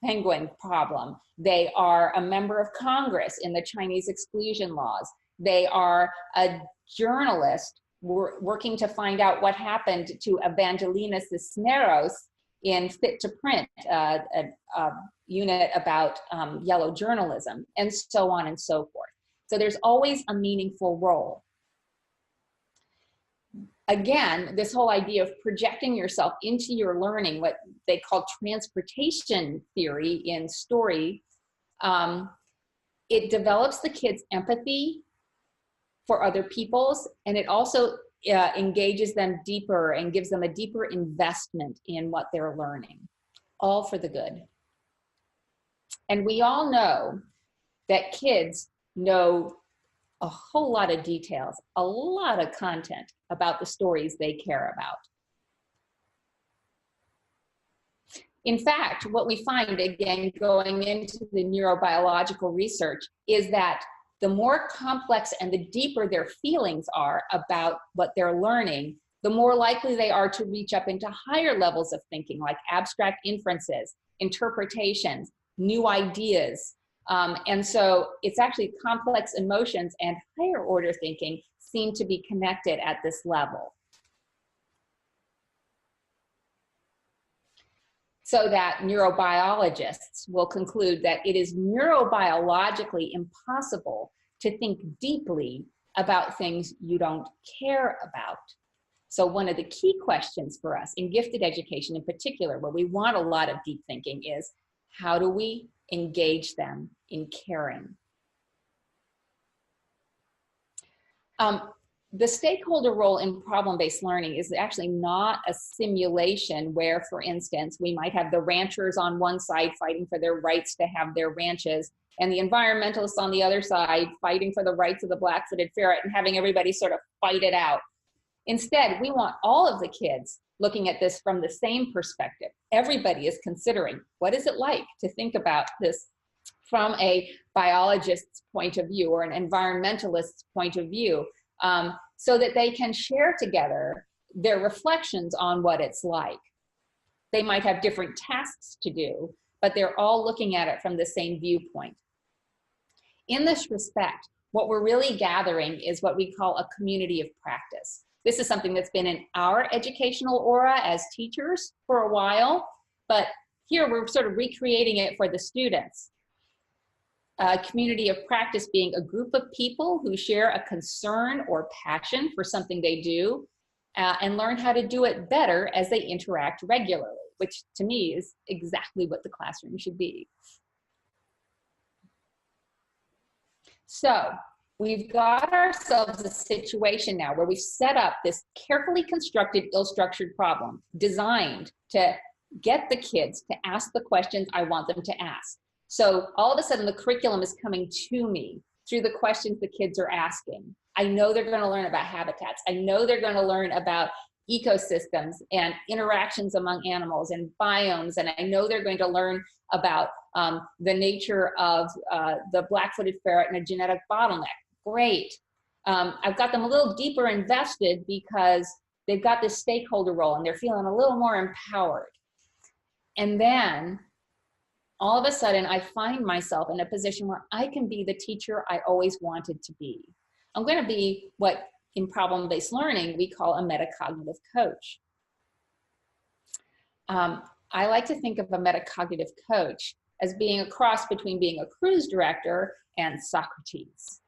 penguin problem. They are a member of Congress in the Chinese exclusion laws. They are a journalist working to find out what happened to Evangelina Cisneros in Fit to Print, a unit about yellow journalism, and so on and so forth. So there's always a meaningful role. Again, this whole idea of projecting yourself into your learning, what they call transportation theory in story, it develops the kids' empathy for other people's, and it also engages them deeper and gives them a deeper investment in what they're learning, all for the good. And we all know that kids know a whole lot of details, a lot of content about the stories they care about. In fact, what we find, again, going into the neurobiological research, is that the more complex and the deeper their feelings are about what they're learning, the more likely they are to reach up into higher levels of thinking, like abstract inferences, interpretations, new ideas. And so it's actually complex emotions and higher order thinking seem to be connected at this level. So that neurobiologists will conclude that it is neurobiologically impossible to think deeply about things you don't care about. So one of the key questions for us in gifted education in particular, where we want a lot of deep thinking, is how do we engage them in caring? The stakeholder role in problem-based learning is actually not a simulation where, for instance, we might have the ranchers on one side fighting for their rights to have their ranches, and the environmentalists on the other side fighting for the rights of the black-footed ferret and having everybody sort of fight it out. Instead, we want all of the kids looking at this from the same perspective. Everybody is considering, what is it like to think about this from a biologist's point of view or an environmentalist's point of view, so that they can share together their reflections on what it's like. They might have different tasks to do, but they're all looking at it from the same viewpoint. In this respect, what we're really gathering is what we call a community of practice. This is something that's been in our educational aura as teachers for a while, but here we're sort of recreating it for the students. A community of practice being a group of people who share a concern or passion for something they do and learn how to do it better as they interact regularly, which to me is exactly what the classroom should be. So we've got ourselves a situation now where we've set up this carefully constructed, ill-structured problem designed to get the kids to ask the questions I want them to ask. So all of a sudden the curriculum is coming to me through the questions the kids are asking. I know they're going to learn about habitats. I know they're going to learn about ecosystems and interactions among animals and biomes. And I know they're going to learn about the nature of the black-footed ferret and a genetic bottleneck. Great. I've got them a little deeper invested because they've got this stakeholder role and they're feeling a little more empowered. And then all of a sudden, I find myself in a position where I can be the teacher I always wanted to be. I'm going to be what in problem-based learning we call a metacognitive coach. I like to think of a metacognitive coach as being a cross between being a cruise director and Socrates.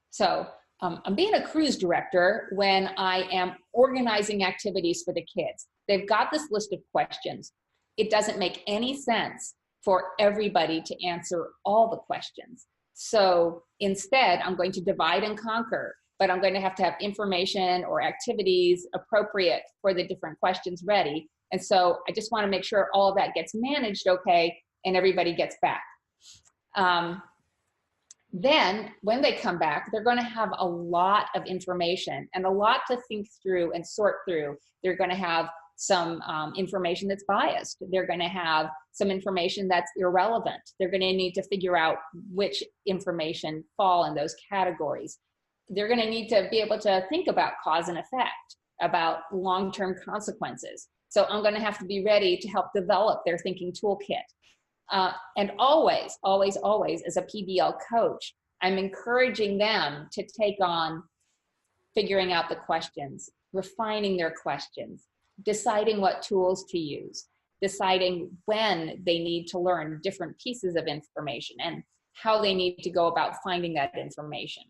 So I'm being a cruise director when I am organizing activities for the kids. They've got this list of questions. It doesn't make any sense for everybody to answer all the questions. So instead, I'm going to divide and conquer, but I'm going to have information or activities appropriate for the different questions ready. And so I just want to make sure all of that gets managed okay and everybody gets back. Then when they come back, they're going to have a lot of information and a lot to think through and sort through. They're going to have some information that's biased. They're going to have some information that's irrelevant. They're going to need to figure out which information fall in those categories. They're going to need to be able to think about cause and effect, about long-term consequences. So I'm going to have to be ready to help develop their thinking toolkit. And always, always, always, as a PBL coach, I'm encouraging them to take on figuring out the questions, refining their questions, deciding what tools to use, deciding when they need to learn different pieces of information and how they need to go about finding that information.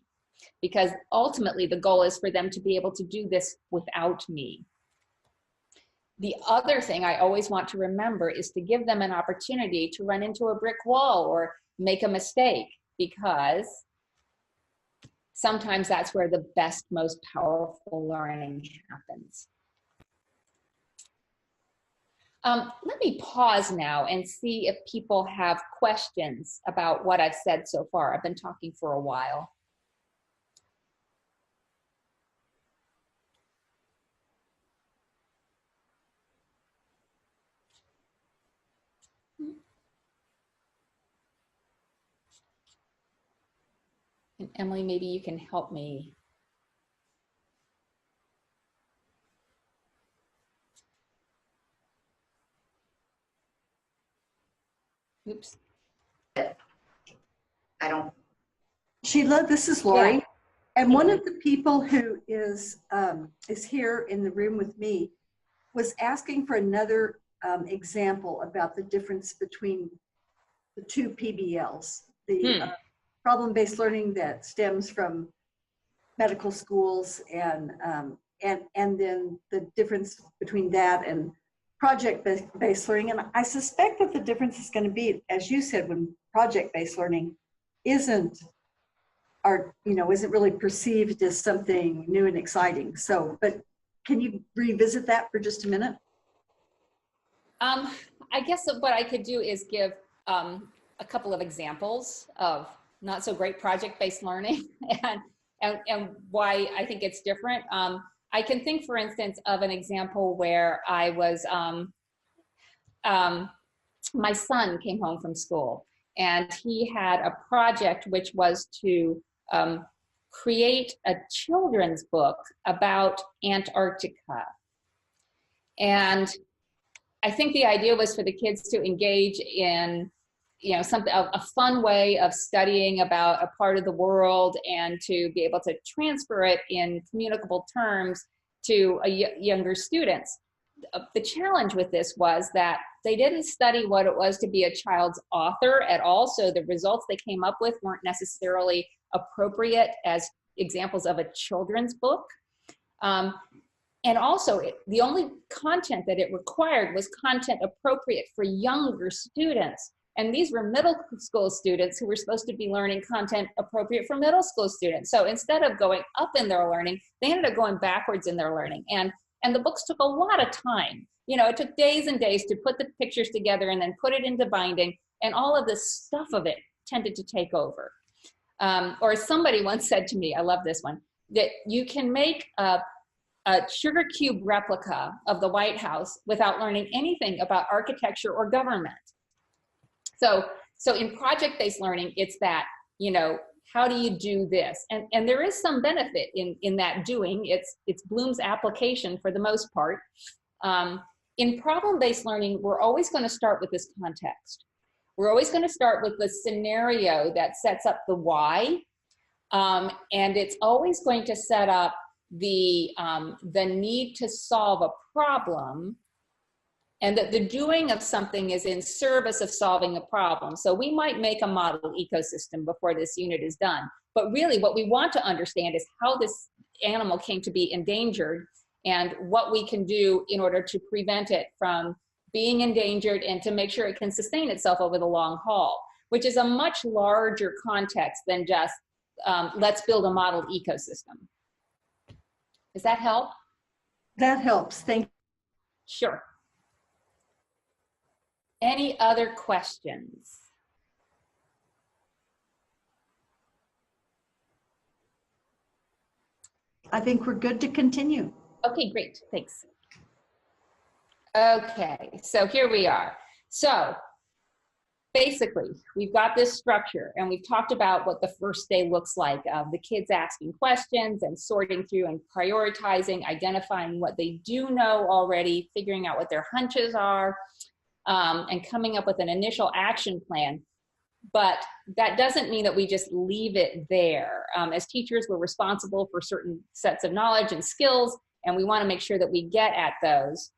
Because ultimately, the goal is for them to be able to do this without me. The other thing I always want to remember is to give them an opportunity to run into a brick wall or make a mistake, because sometimes that's where the best, most powerful learning happens. Let me pause now and see if people have questions about what I've said so far. I've been talking for a while. And Emily, maybe you can help me. Oops. I don't. Sheila, this is Lori. Yeah. And one of the people who is here in the room with me was asking for another example about the difference between the two PBLs. The problem-based learning that stems from medical schools and then the difference between that and project-based learning. And I suspect that the difference is going to be, as you said, when project-based learning isn't really perceived as something new and exciting. So, but can you revisit that for just a minute? I guess what I could do is give a couple of examples of not so great project-based learning and why I think it's different. I can think, for instance, of an example where I was, my son came home from school and he had a project which was to create a children's book about Antarctica. And I think the idea was for the kids to engage in, a fun way of studying about a part of the world and to be able to transfer it in communicable terms to younger students. The challenge with this was that they didn't study what it was to be a child's author at all, so the results they came up with weren't necessarily appropriate as examples of a children's book. And also, the only content that it required was content appropriate for younger students. And these were middle school students who were supposed to be learning content appropriate for middle school students. So instead of going up in their learning, they ended up going backwards in their learning. And the books took a lot of time. It took days and days to put the pictures together and then put it into binding. And all of the stuff of it tended to take over. Or somebody once said to me, I love this one, that you can make a sugar cube replica of the White House without learning anything about architecture or government. So in project-based learning, it's that, how do you do this? And there is some benefit in that doing. It's Bloom's application for the most part. In problem-based learning, we're always going to start with this context. We're always going to start with the scenario that sets up the why. And it's always going to set up the need to solve a problem, and that the doing of something is in service of solving a problem. So we might make a model ecosystem before this unit is done. But really what we want to understand is how this animal came to be endangered and what we can do in order to prevent it from being endangered and to make sure it can sustain itself over the long haul, which is a much larger context than just let's build a model ecosystem. Does that help? That helps. Thank you. Sure. Any other questions? I think we're good to continue. Okay, great, thanks. Okay, so here we are. So basically, we've got this structure and we've talked about what the first day looks like of the kids asking questions and sorting through and prioritizing, identifying what they do know already, figuring out what their hunches are, and coming up with an initial action plan. But that doesn't mean that we just leave it there. As teachers, we're responsible for certain sets of knowledge and skills, and we want to make sure that we get at those.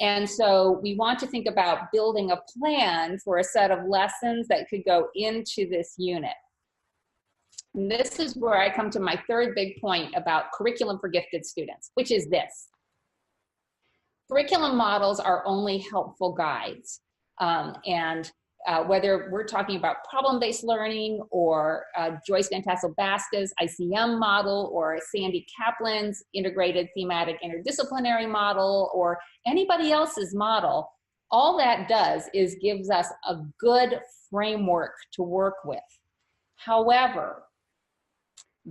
And so we want to think about building a plan for a set of lessons that could go into this unit. And this is where I come to my third big point about curriculum for gifted students, which is this. Curriculum models are only helpful guides. Whether we're talking about problem-based learning or Joyce Van Tassel-Basca's ICM model or Sandy Kaplan's integrated thematic interdisciplinary model or anybody else's model, all that does is gives us a good framework to work with. However,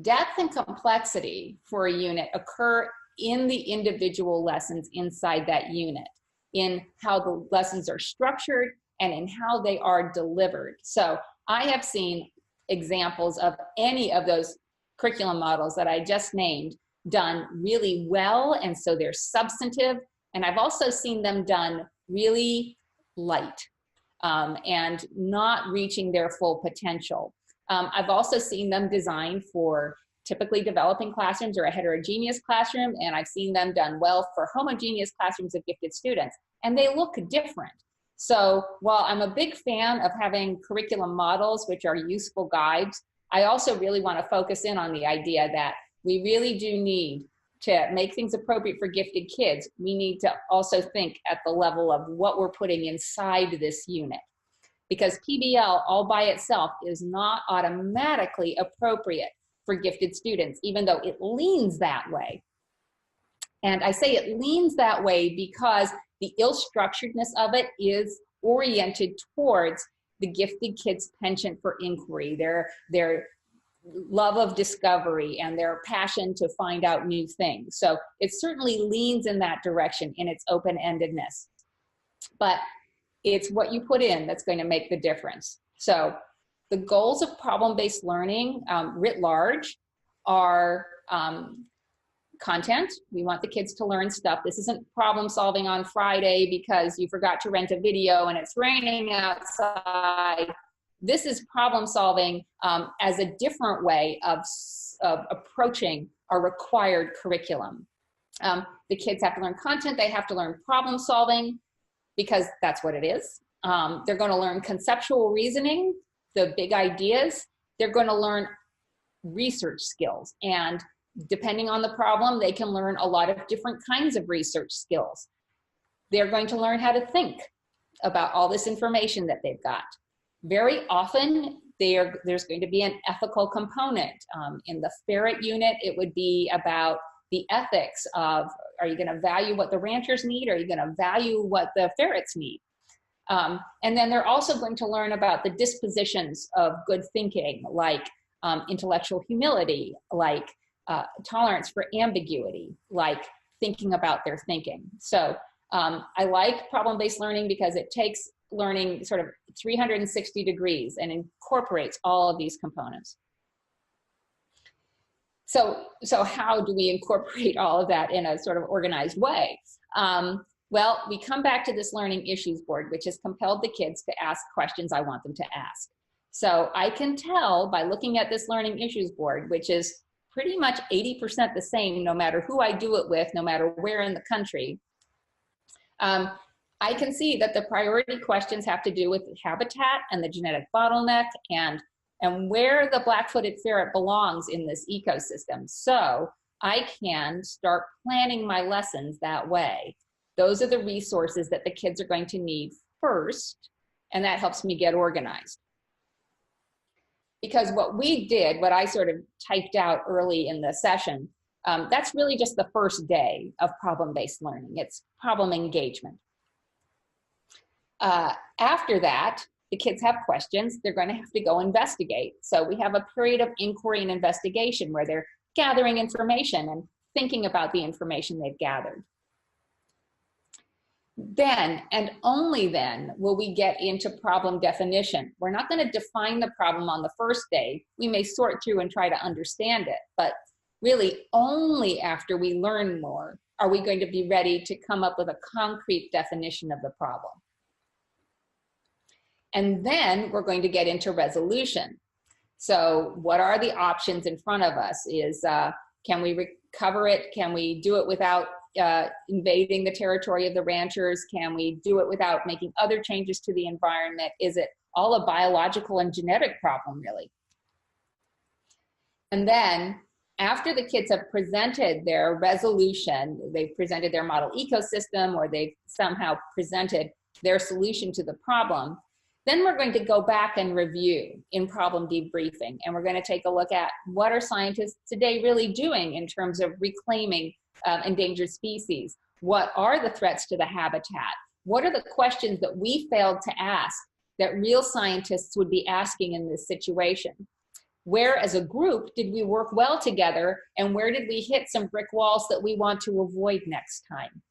depth and complexity for a unit occur in the individual lessons inside that unit, in how the lessons are structured, and in how they are delivered. So I have seen examples of any of those curriculum models that I just named done really well, and so they're substantive. And I've also seen them done really light and not reaching their full potential. I've also seen them designed for typically developing classrooms or a heterogeneous classroom, and I've seen them done well for homogeneous classrooms of gifted students, and they look different. So while I'm a big fan of having curriculum models, which are useful guides, I also really want to focus in on the idea that we really do need to make things appropriate for gifted kids. We need to also think at the level of what we're putting inside this unit. Because PBL all by itself is not automatically appropriate for gifted students, even though it leans that way. And I say it leans that way because the ill-structuredness of it is oriented towards the gifted kids' penchant for inquiry, their love of discovery, and their passion to find out new things. So it certainly leans in that direction in its open-endedness. But it's what you put in that's going to make the difference. So the goals of problem-based learning writ large are content. We want the kids to learn stuff. This isn't problem solving on Friday because you forgot to rent a video and it's raining outside. This is problem solving as a different way of approaching a required curriculum. The kids have to learn content. They have to learn problem solving because that's what it is. They're going to learn conceptual reasoning, the big ideas. They're going to learn research skills, and depending on the problem, they can learn a lot of different kinds of research skills. They're going to learn how to think about all this information that they've got. Very often, there's going to be an ethical component. In the ferret unit, it would be about the ethics of, are you going to value what the ranchers need? Or are you going to value what the ferrets need? And then they're also going to learn about the dispositions of good thinking, like intellectual humility, like tolerance for ambiguity, like thinking about their thinking. So I like problem-based learning because it takes learning sort of 360 degrees and incorporates all of these components. So how do we incorporate all of that in a sort of organized way? Well, we come back to this learning issues board, which has compelled the kids to ask questions I want them to ask. So I can tell by looking at this learning issues board, which is pretty much 80% the same, no matter who I do it with, no matter where in the country. I can see that the priority questions have to do with habitat and the genetic bottleneck and where the black-footed ferret belongs in this ecosystem. So I can start planning my lessons that way. Those are the resources that the kids are going to need first, and that helps me get organized. Because what we did, what I sort of typed out early in the session, that's really just the first day of problem-based learning. It's problem engagement. After that, the kids have questions. They're going to have to go investigate. So we have a period of inquiry and investigation where they're gathering information and thinking about the information they've gathered. Then, and only then, will we get into problem definition. We're not going to define the problem on the first day. We may sort through and try to understand it, but really only after we learn more are we going to be ready to come up with a concrete definition of the problem. And then we're going to get into resolution. So what are the options in front of us? Can we recover it? Can we do it without invading the territory of the ranchers? Can we do it without making other changes to the environment? Is it all a biological and genetic problem, really? And then after the kids have presented their resolution, they've presented their model ecosystem, or they've somehow presented their solution to the problem, then we're going to go back and review in problem debriefing. And we're going to take a look at what are scientists today really doing in terms of reclaiming endangered species? What are the threats to the habitat? What are the questions that we failed to ask that real scientists would be asking in this situation? Where as a group did we work well together, and where did we hit some brick walls that we want to avoid next time?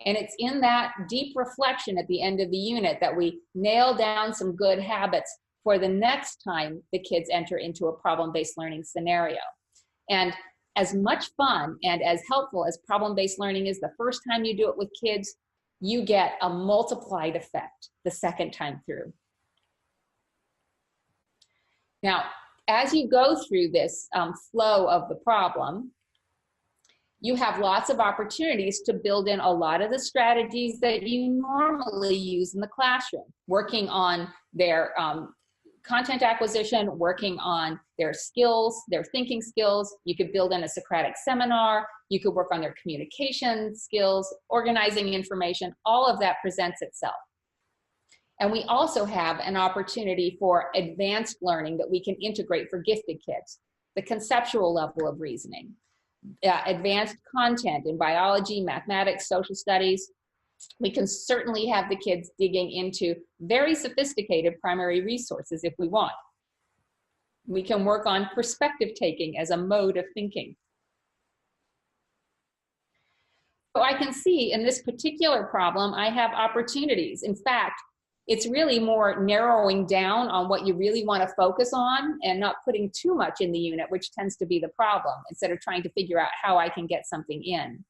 And it's in that deep reflection at the end of the unit that we nail down some good habits for the next time the kids enter into a problem-based learning scenario. And as much fun and as helpful as problem-based learning is the first time you do it with kids, you get a multiplied effect the second time through. Now, as you go through this flow of the problem, you have lots of opportunities to build in a lot of the strategies that you normally use in the classroom, working on their content acquisition, working on their skills, their thinking skills. You could build in a Socratic seminar. You could work on their communication skills, organizing information. All of that presents itself. And we also have an opportunity for advanced learning that we can integrate for gifted kids, the conceptual level of reasoning, advanced content in biology, mathematics, social studies. We can certainly have the kids digging into very sophisticated primary resources if we want. We can work on perspective taking as a mode of thinking. So I can see in this particular problem, I have opportunities. In fact, it's really more narrowing down on what you really want to focus on and not putting too much in the unit, which tends to be the problem, instead of trying to figure out how I can get something in.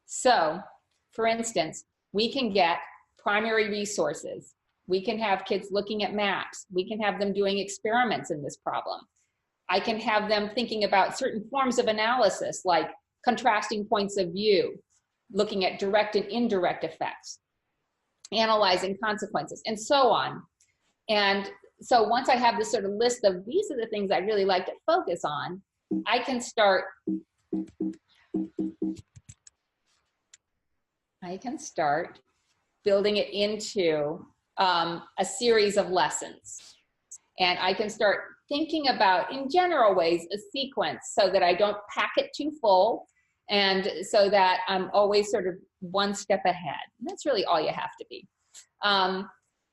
So, for instance, we can get primary resources. We can have kids looking at maps. We can have them doing experiments in this problem. I can have them thinking about certain forms of analysis, like contrasting points of view, looking at direct and indirect effects, analyzing consequences, and so on. And so once I have this sort of list of these are the things I really like to focus on, I can start building it into a series of lessons. And I can start thinking about, in general ways, a sequence so that I don't pack it too full, and so that I'm always sort of one step ahead. And that's really all you have to be.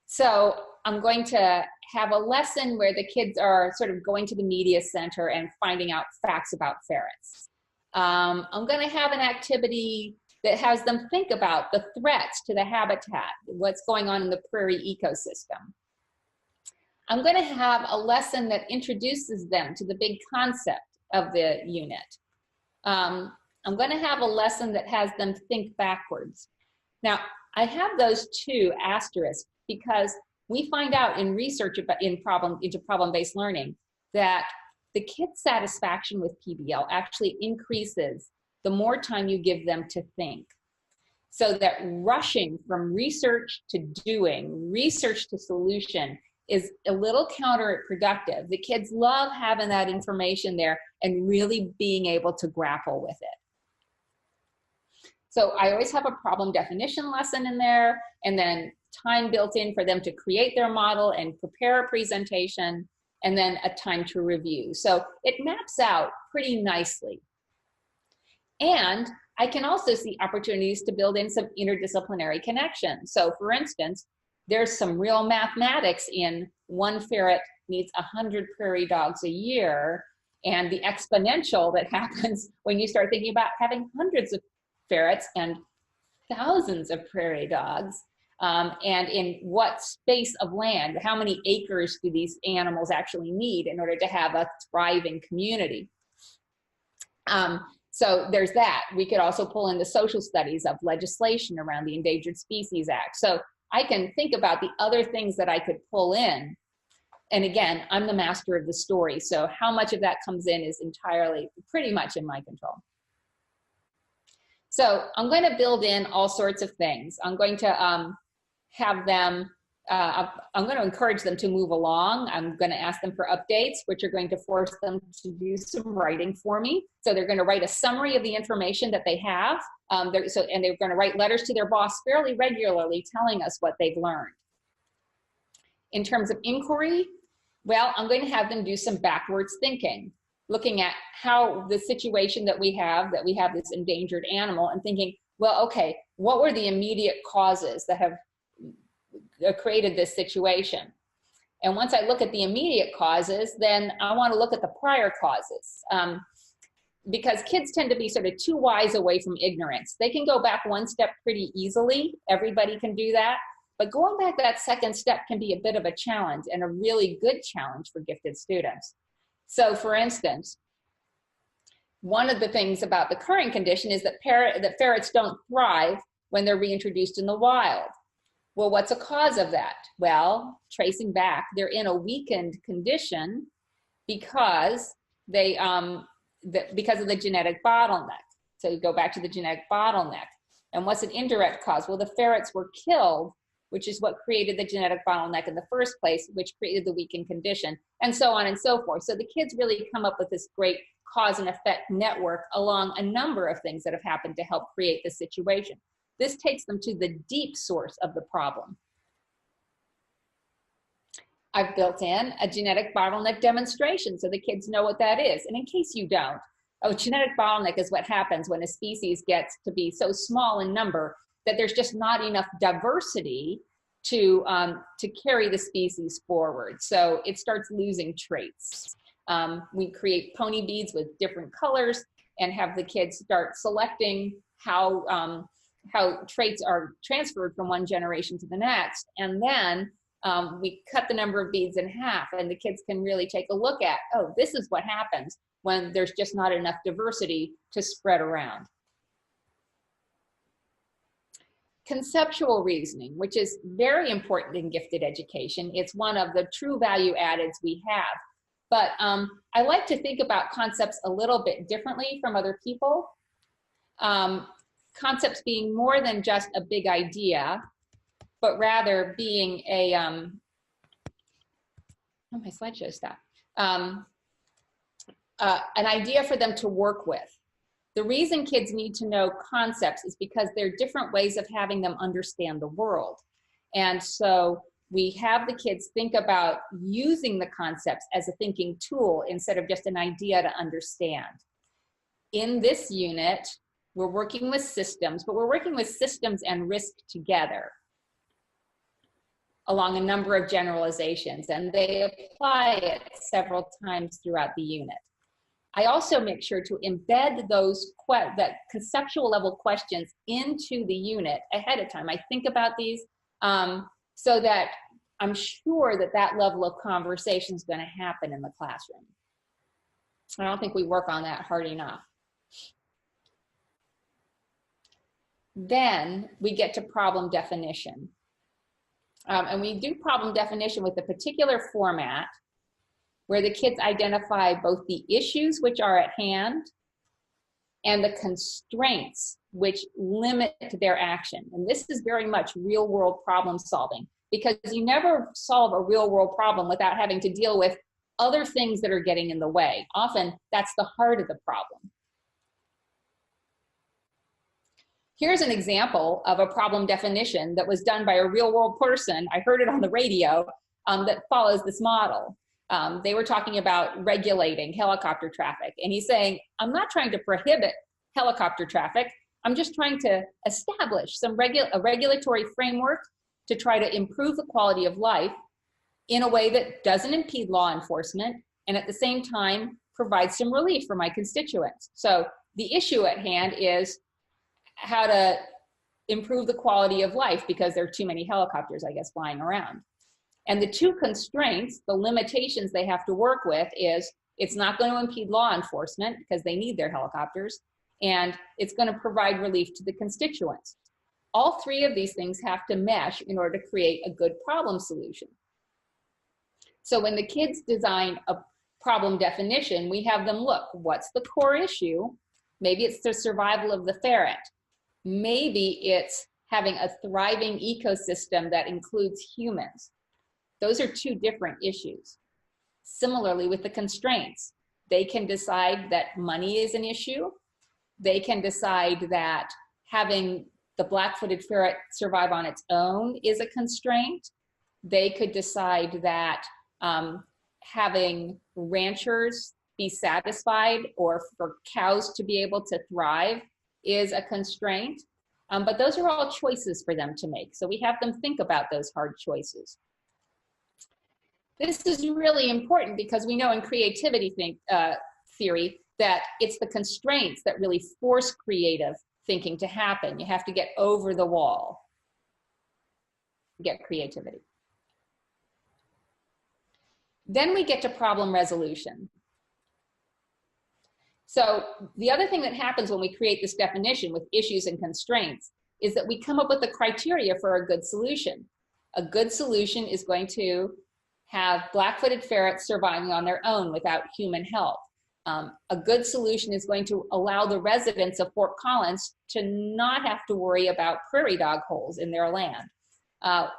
So I'm going to have a lesson where the kids are sort of going to the media center and finding out facts about ferrets. I'm going to have an activity that has them think about the threats to the habitat, what's going on in the prairie ecosystem. I'm going to have a lesson that introduces them to the big concept of the unit. I'm going to have a lesson that has them think backwards. Now, I have those two asterisks because we find out in research about into problem-based learning that the kids' satisfaction with PBL actually increases the more time you give them to think. So that rushing from research to doing, research to solution, is a little counterproductive. The kids love having that information there and really being able to grapple with it. So I always have a problem definition lesson in there, and then time built in for them to create their model and prepare a presentation, and then a time to review. So it maps out pretty nicely. And I can also see opportunities to build in some interdisciplinary connection. So for instance, there's some real mathematics in one ferret needs 100 prairie dogs a year, and the exponential that happens when you start thinking about having hundreds of ferrets and thousands of prairie dogs, and in what space of land, how many acres do these animals actually need in order to have a thriving community? So there's that. We could also pull in the social studies of legislation around the Endangered Species Act. So I can think about the other things that I could pull in. And again, I'm the master of the story. So how much of that comes in is entirely, pretty much in my control. So I'm going to build in all sorts of things. I'm going to have them, I'm going to encourage them to move along. I'm going to ask them for updates, which are going to force them to do some writing for me. So they're going to write a summary of the information that they have. And they're going to write letters to their boss fairly regularly telling us what they've learned. In terms of inquiry, well, I'm going to have them do some backwards thinking, looking at how the situation that we have this endangered animal, and thinking, well, okay, what were the immediate causes that have created this situation? And once I look at the immediate causes, then I want to look at the prior causes. Because kids tend to be sort of too wise away from ignorance. They can go back one step pretty easily. Everybody can do that. But going back that second step can be a bit of a challenge, and a really good challenge for gifted students. So for instance, one of the things about the current condition is that ferrets don't thrive when they're reintroduced in the wild. Well, what's a cause of that? Well, tracing back, they're in a weakened condition because because of the genetic bottleneck. So you go back to the genetic bottleneck. And what's an indirect cause? Well, the ferrets were killed, which is what created the genetic bottleneck in the first place, which created the weakened condition, and so on and so forth. So the kids really come up with this great cause and effect network along a number of things that have happened to help create this situation. This takes them to the deep source of the problem. I've built in a genetic bottleneck demonstration so the kids know what that is. And in case you don't, a genetic bottleneck is what happens when a species gets to be so small in number that there's just not enough diversity to carry the species forward. So it starts losing traits. We create pony beads with different colors and have the kids start selecting how traits are transferred from one generation to the next. And then we cut the number of beads in half, and the kids can really take a look at, oh, this is what happens when there's just not enough diversity to spread around. Conceptual reasoning, which is very important in gifted education. It's one of the true value addeds we have. But I like to think about concepts a little bit differently from other people. Concepts being more than just a big idea, but rather being a, oh, my slideshow stopped. An idea for them to work with. The reason kids need to know concepts is because there are different ways of having them understand the world. And so we have the kids think about using the concepts as a thinking tool instead of just an idea to understand. In this unit, we're working with systems, but we're working with systems and risk together along a number of generalizations, and they apply it several times throughout the unit. I also make sure to embed those that conceptual level questions into the unit ahead of time. I think about these so that I'm sure that that level of conversation is going to happen in the classroom. I don't think we work on that hard enough. Then we get to problem definition. And we do problem definition with a particular format where the kids identify both the issues which are at hand and the constraints which limit their action. And this is very much real world problem solving, because you never solve a real world problem without having to deal with other things that are getting in the way. Often that's the heart of the problem. Here's an example of a problem definition that was done by a real world person. I heard it on the radio that follows this model. They were talking about regulating helicopter traffic. And he's saying, I'm not trying to prohibit helicopter traffic. I'm just trying to establish a regulatory framework to try to improve the quality of life in a way that doesn't impede law enforcement and at the same time provide some relief for my constituents. So the issue at hand is how to improve the quality of life because there are too many helicopters, I guess, flying around. And the two constraints, the limitations they have to work with is it's not going to impede law enforcement because they need their helicopters, and it's going to provide relief to the constituents. All three of these things have to mesh in order to create a good problem solution. So when the kids design a problem definition, we have them look, what's the core issue? Maybe it's the survival of the ferret. Maybe it's having a thriving ecosystem that includes humans. Those are two different issues. Similarly with the constraints, they can decide that money is an issue. They can decide that having the black-footed ferret survive on its own is a constraint. They could decide that having ranchers be satisfied or for cows to be able to thrive is a constraint. But those are all choices for them to make. So we have them think about those hard choices. This is really important because we know in creativity theory that it's the constraints that really force creative thinking to happen. You have to get over the wall, get creativity. Then we get to problem resolution. So the other thing that happens when we create this definition with issues and constraints is that we come up with the criteria for a good solution. A good solution is going to have black-footed ferrets surviving on their own without human help. A good solution is going to allow the residents of Fort Collins to not have to worry about prairie dog holes in their land.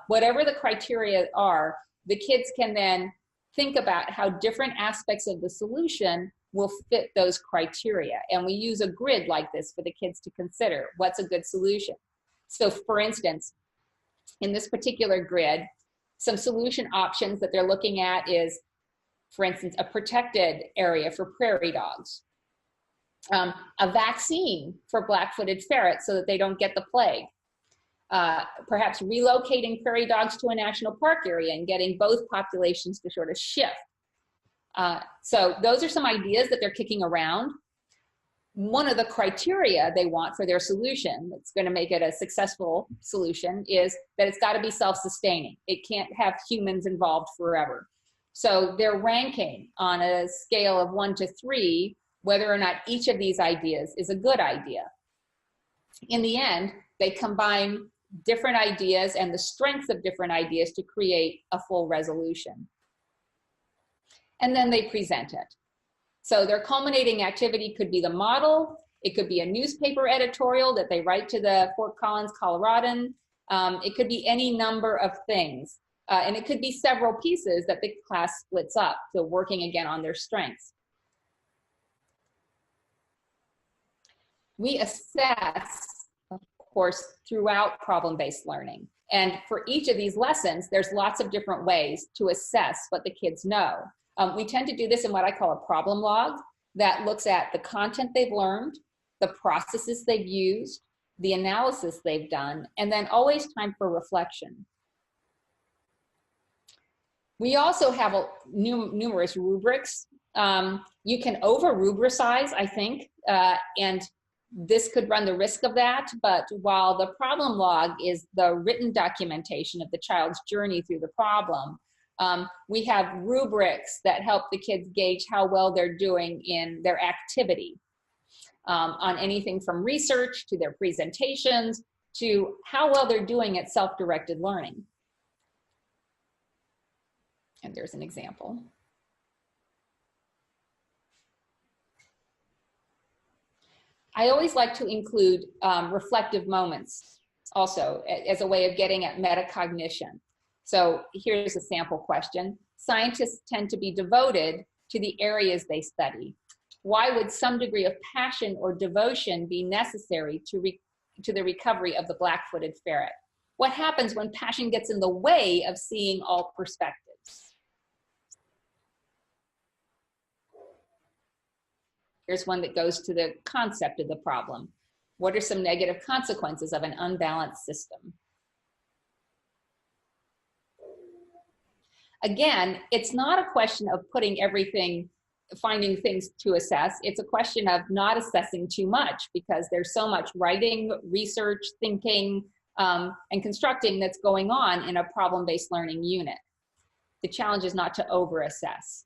Whatever the criteria are, the kids can then think about how different aspects of the solution will fit those criteria. And we use a grid like this for the kids to consider what's a good solution. So for instance, in this particular grid, some solution options that they're looking at is, for instance, a protected area for prairie dogs, a vaccine for black-footed ferrets so that they don't get the plague, perhaps relocating prairie dogs to a national park area and getting both populations to sort of shift. So those are some ideas that they're kicking around. One of the criteria they want for their solution that's going to make it a successful solution is that it's got to be self-sustaining. It can't have humans involved forever. So they're ranking on a scale of 1 to 3 whether or not each of these ideas is a good idea. In the end, they combine different ideas and the strengths of different ideas to create a full resolution. And then they present it. So their culminating activity could be the model. It could be a newspaper editorial that they write to the Fort Collins Coloradan. It could be any number of things. And it could be several pieces that the class splits up, so working again on their strengths. We assess, of course, throughout problem-based learning. And for each of these lessons, there's lots of different ways to assess what the kids know. We tend to do this in what I call a problem log that looks at the content they've learned, the processes they've used, the analysis they've done, and then always time for reflection. We also have numerous rubrics. You can over-rubricize, I think, and this could run the risk of that, but while the problem log is the written documentation of the child's journey through the problem, we have rubrics that help the kids gauge how well they're doing in their activity, on anything from research to their presentations to how well they're doing at self-directed learning. And there's an example. I always like to include reflective moments also as a way of getting at metacognition. So here's a sample question. Scientists tend to be devoted to the areas they study. Why would some degree of passion or devotion be necessary to the recovery of the black-footed ferret? What happens when passion gets in the way of seeing all perspectives? Here's one that goes to the concept of the problem. What are some negative consequences of an unbalanced system? Again, it's not a question of putting everything finding things to assess. It's a question of not assessing too much because there's so much writing, research, thinking, and constructing that's going on in a problem-based learning unit. The challenge is not to over-assess.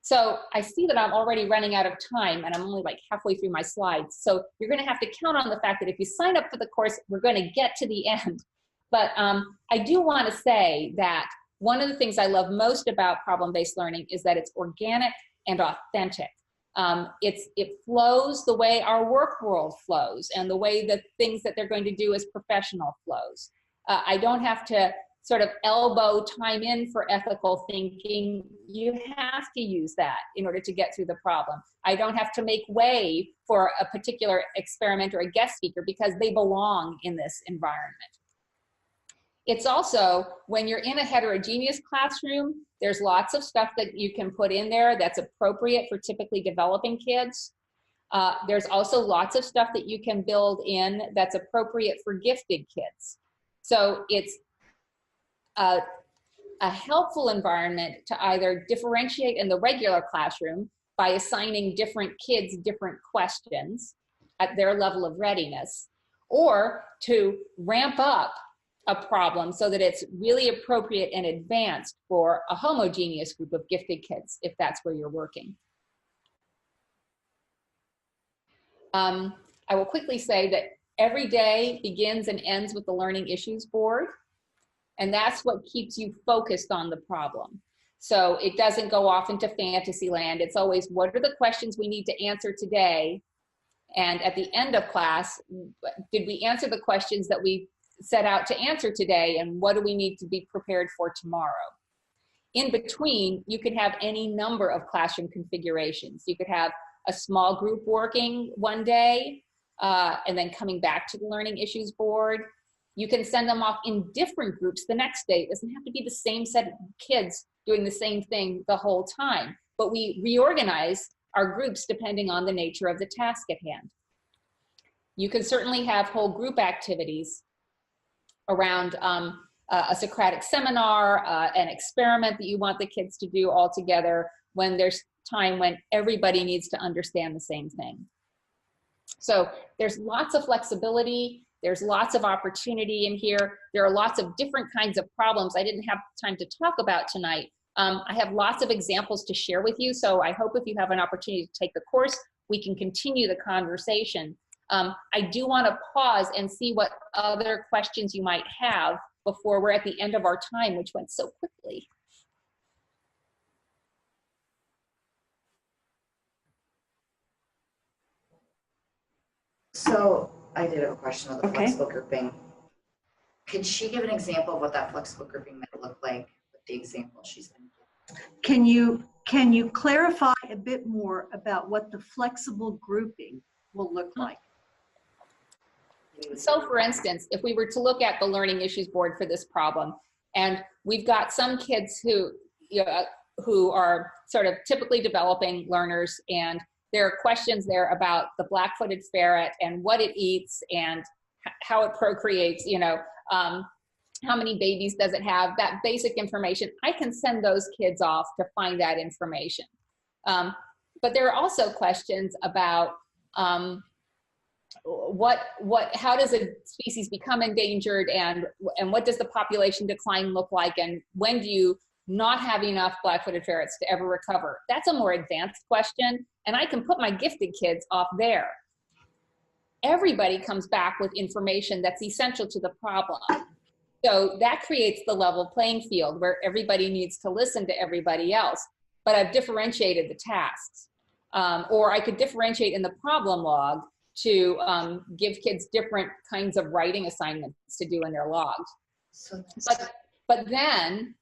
So I see that I'm already running out of time and I'm only like halfway through my slides. So you're gonna have to count on the fact that if you sign up for the course, we're gonna get to the end. But I do wanna say that one of the things I love most about problem-based learning is that it's organic and authentic. It flows the way our work world flows and the way the things that they're going to do as professional flows. I don't have to sort of elbow time in for ethical thinking. You have to use that in order to get through the problem. I don't have to make way for a particular experiment or a guest speaker because they belong in this environment. It's also, when you're in a heterogeneous classroom, there's lots of stuff that you can put in there that's appropriate for typically developing kids. There's also lots of stuff that you can build in that's appropriate for gifted kids. So it's a helpful environment to either differentiate in the regular classroom by assigning different kids different questions at their level of readiness, or to ramp up a problem so that it's really appropriate and advanced for a homogeneous group of gifted kids, if that's where you're working. I will quickly say that every day begins and ends with the Learning Issues Board, and that's what keeps you focused on the problem. So it doesn't go off into fantasy land. It's always, what are the questions we need to answer today? And at the end of class, did we answer the questions that we set out to answer today, and what do we need to be prepared for tomorrow? In between, you could have any number of classroom configurations. You could have a small group working one day, and then coming back to the Learning Issues Board. You can send them off in different groups the next day. It doesn't have to be the same set of kids doing the same thing the whole time, but we reorganize our groups depending on the nature of the task at hand. You can certainly have whole group activities around a Socratic seminar, an experiment that you want the kids to do all together when there's time when everybody needs to understand the same thing. So there's lots of flexibility. There's lots of opportunity in here. There are lots of different kinds of problems I didn't have time to talk about tonight. I have lots of examples to share with you, so I hope if you have an opportunity to take the course, we can continue the conversation. I do want to pause and see what other questions you might have before we're at the end of our time, which went so quickly. So I did have a question on the Okay. flexible grouping. Could she give an example of what that flexible grouping might look like with the example she's been giving? Can you clarify a bit more about what the flexible grouping will look like? So for instance, if we were to look at the Learning Issues Board for this problem, and we've got some kids who are sort of typically developing learners, and there are questions there about the black-footed ferret and what it eats and how it procreates, how many babies does it have, that basic information. I can send those kids off to find that information. But there are also questions about how does a species become endangered, and what does the population decline look like, and when do you not have enough black-footed ferrets to ever recover? That's a more advanced question, and I can put my gifted kids off there. Everybody comes back with information that's essential to the problem. So that creates the level playing field where everybody needs to listen to everybody else, but I've differentiated the tasks. Or I could differentiate in the problem log to give kids different kinds of writing assignments to do in their logs. But then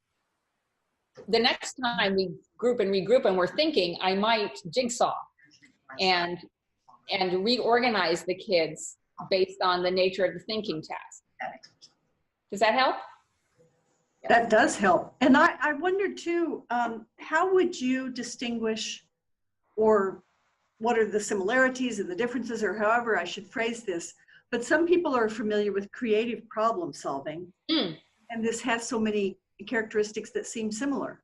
the next time we group and regroup and we're thinking, I might jigsaw and reorganize the kids based on the nature of the thinking task. Does that help? That does help. And I wondered too, how would you distinguish, or what are the similarities and the differences, or however I should phrase this, but some people are familiar with creative problem solving, and this has so many characteristics that seem similar.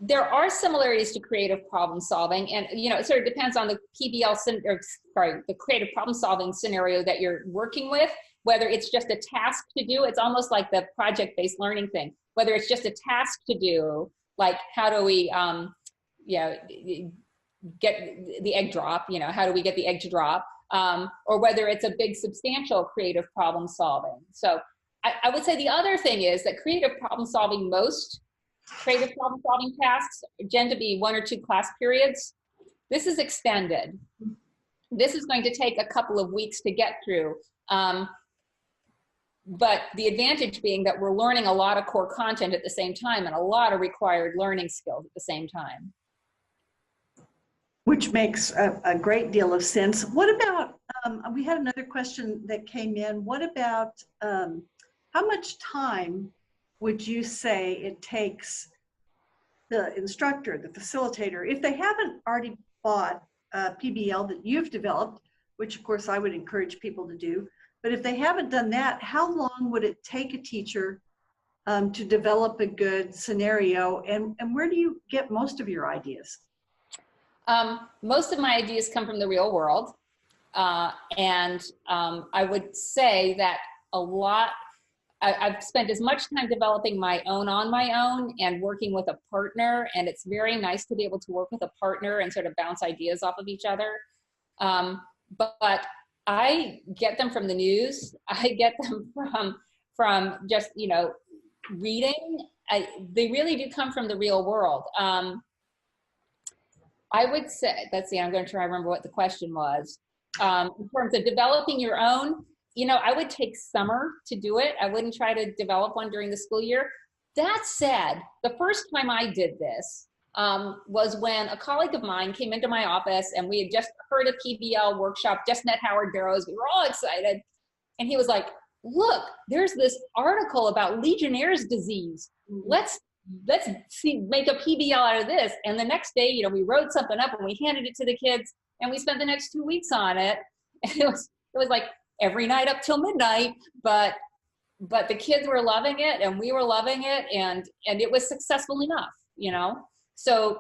there are similarities to creative problem solving, and it sort of depends on the the creative problem solving scenario that you're working with, whether it's just a task to do. It's almost like the project-based learning thing, whether it's just a task to do, like how do we get the egg drop, how do we get the egg to drop, or whether it's a big substantial creative problem solving. So I would say the other thing is that most creative problem solving tasks tend to be 1 or 2 class periods. This is extended. This is going to take a couple of weeks to get through. But the advantage being that we're learning a lot of core content at the same time and a lot of required learning skills at the same time. Which makes a great deal of sense. What about, we had another question that came in. What about how much time would you say it takes the instructor, the facilitator, if they haven't already bought a PBL that you've developed, which of course I would encourage people to do, but if they haven't done that, how long would it take a teacher to develop a good scenario, and where do you get most of your ideas? Most of my ideas come from the real world, and I would say that I've spent as much time developing my own on my own and working with a partner, and it's very nice to be able to work with a partner and sort of bounce ideas off of each other. But I get them from the news. I get them from just, reading. They really do come from the real world. I would say, let's see, I'm going to try to remember what the question was. In terms of developing your own, I would take summer to do it. I wouldn't try to develop one during the school year. That said, the first time I did this was when a colleague of mine came into my office, and we had just heard a PBL workshop, just met Howard Barrows. We were all excited. And he was like, look, there's this article about Legionnaire's disease. Let's make a PBL out of this. And the next day, we wrote something up and we handed it to the kids, and we spent the next 2 weeks on it. And it was like every night up till midnight, but the kids were loving it and we were loving it, and it was successful enough, So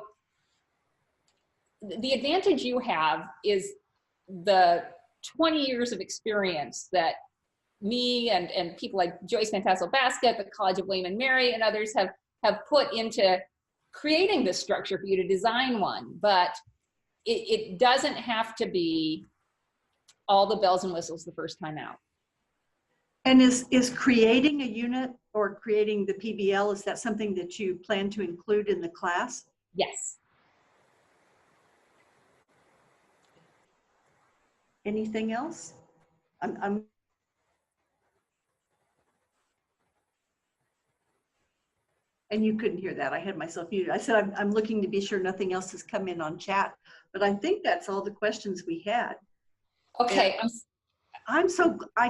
the advantage you have is the 20 years of experience that me and people like Joyce Van Tassel-Basket at the College of William and Mary and others have put into creating this structure for you to design one. But it doesn't have to be all the bells and whistles the first time out. And is creating a unit or creating the PBL, is that something that you plan to include in the class? Yes. Anything else? And you couldn't hear that. I had myself muted. I said I'm looking to be sure nothing else has come in on chat, but I think that's all the questions we had. Okay. I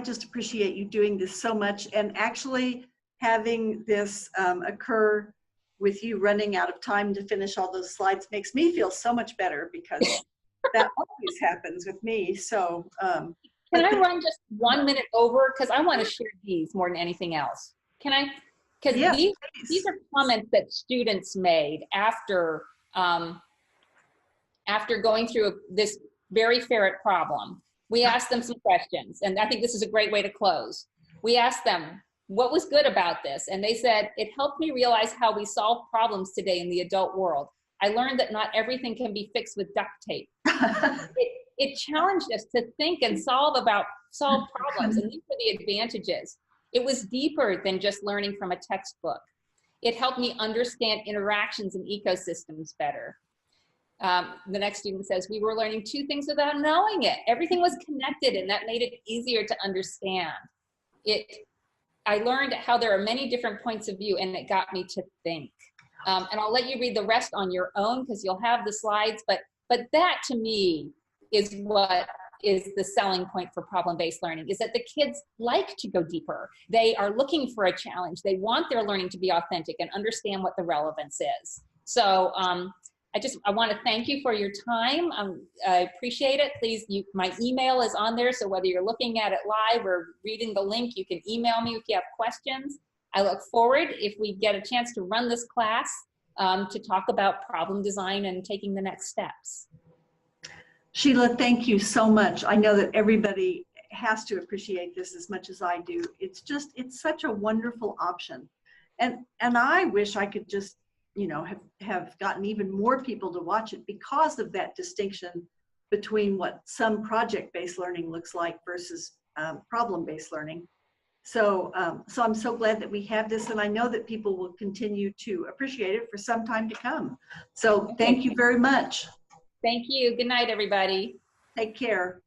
just appreciate you doing this so much, and actually having this occur with you running out of time to finish all those slides makes me feel so much better, because that always happens with me. So can I run just 1 minute over? Because I want to share these more than anything else. Can I? Because these are comments that students made after going through this very ferret problem. We asked them some questions, and I think this is a great way to close. We asked them, what was good about this? And they said, it helped me realize how we solve problems today in the adult world. I learned that not everything can be fixed with duct tape. It challenged us to think and solve problems, and these were the advantages. It was deeper than just learning from a textbook. It helped me understand interactions and ecosystems better. The next student says, we were learning 2 things without knowing it. Everything was connected, and that made it easier to understand. I learned how there are many different points of view, and it got me to think. And I'll let you read the rest on your own because you'll have the slides, but that to me is what is the selling point for problem-based learning, is that the kids like to go deeper. They are looking for a challenge. They want their learning to be authentic and understand what the relevance is. So I want to thank you for your time. I appreciate it. Please, my email is on there, so whether you're looking at it live or reading the link, you can email me if you have questions. I look forward, if we get a chance to run this class to talk about problem design and taking the next steps. Sheila, thank you so much. I know that everybody has to appreciate this as much as I do. It's such a wonderful option. And I wish I could just, you know, have gotten even more people to watch it because of that distinction between what some project-based learning looks like versus problem-based learning. So I'm so glad that we have this, and I know that people will continue to appreciate it for some time to come. So thank you very much. Thank you. Good night, everybody. Take care.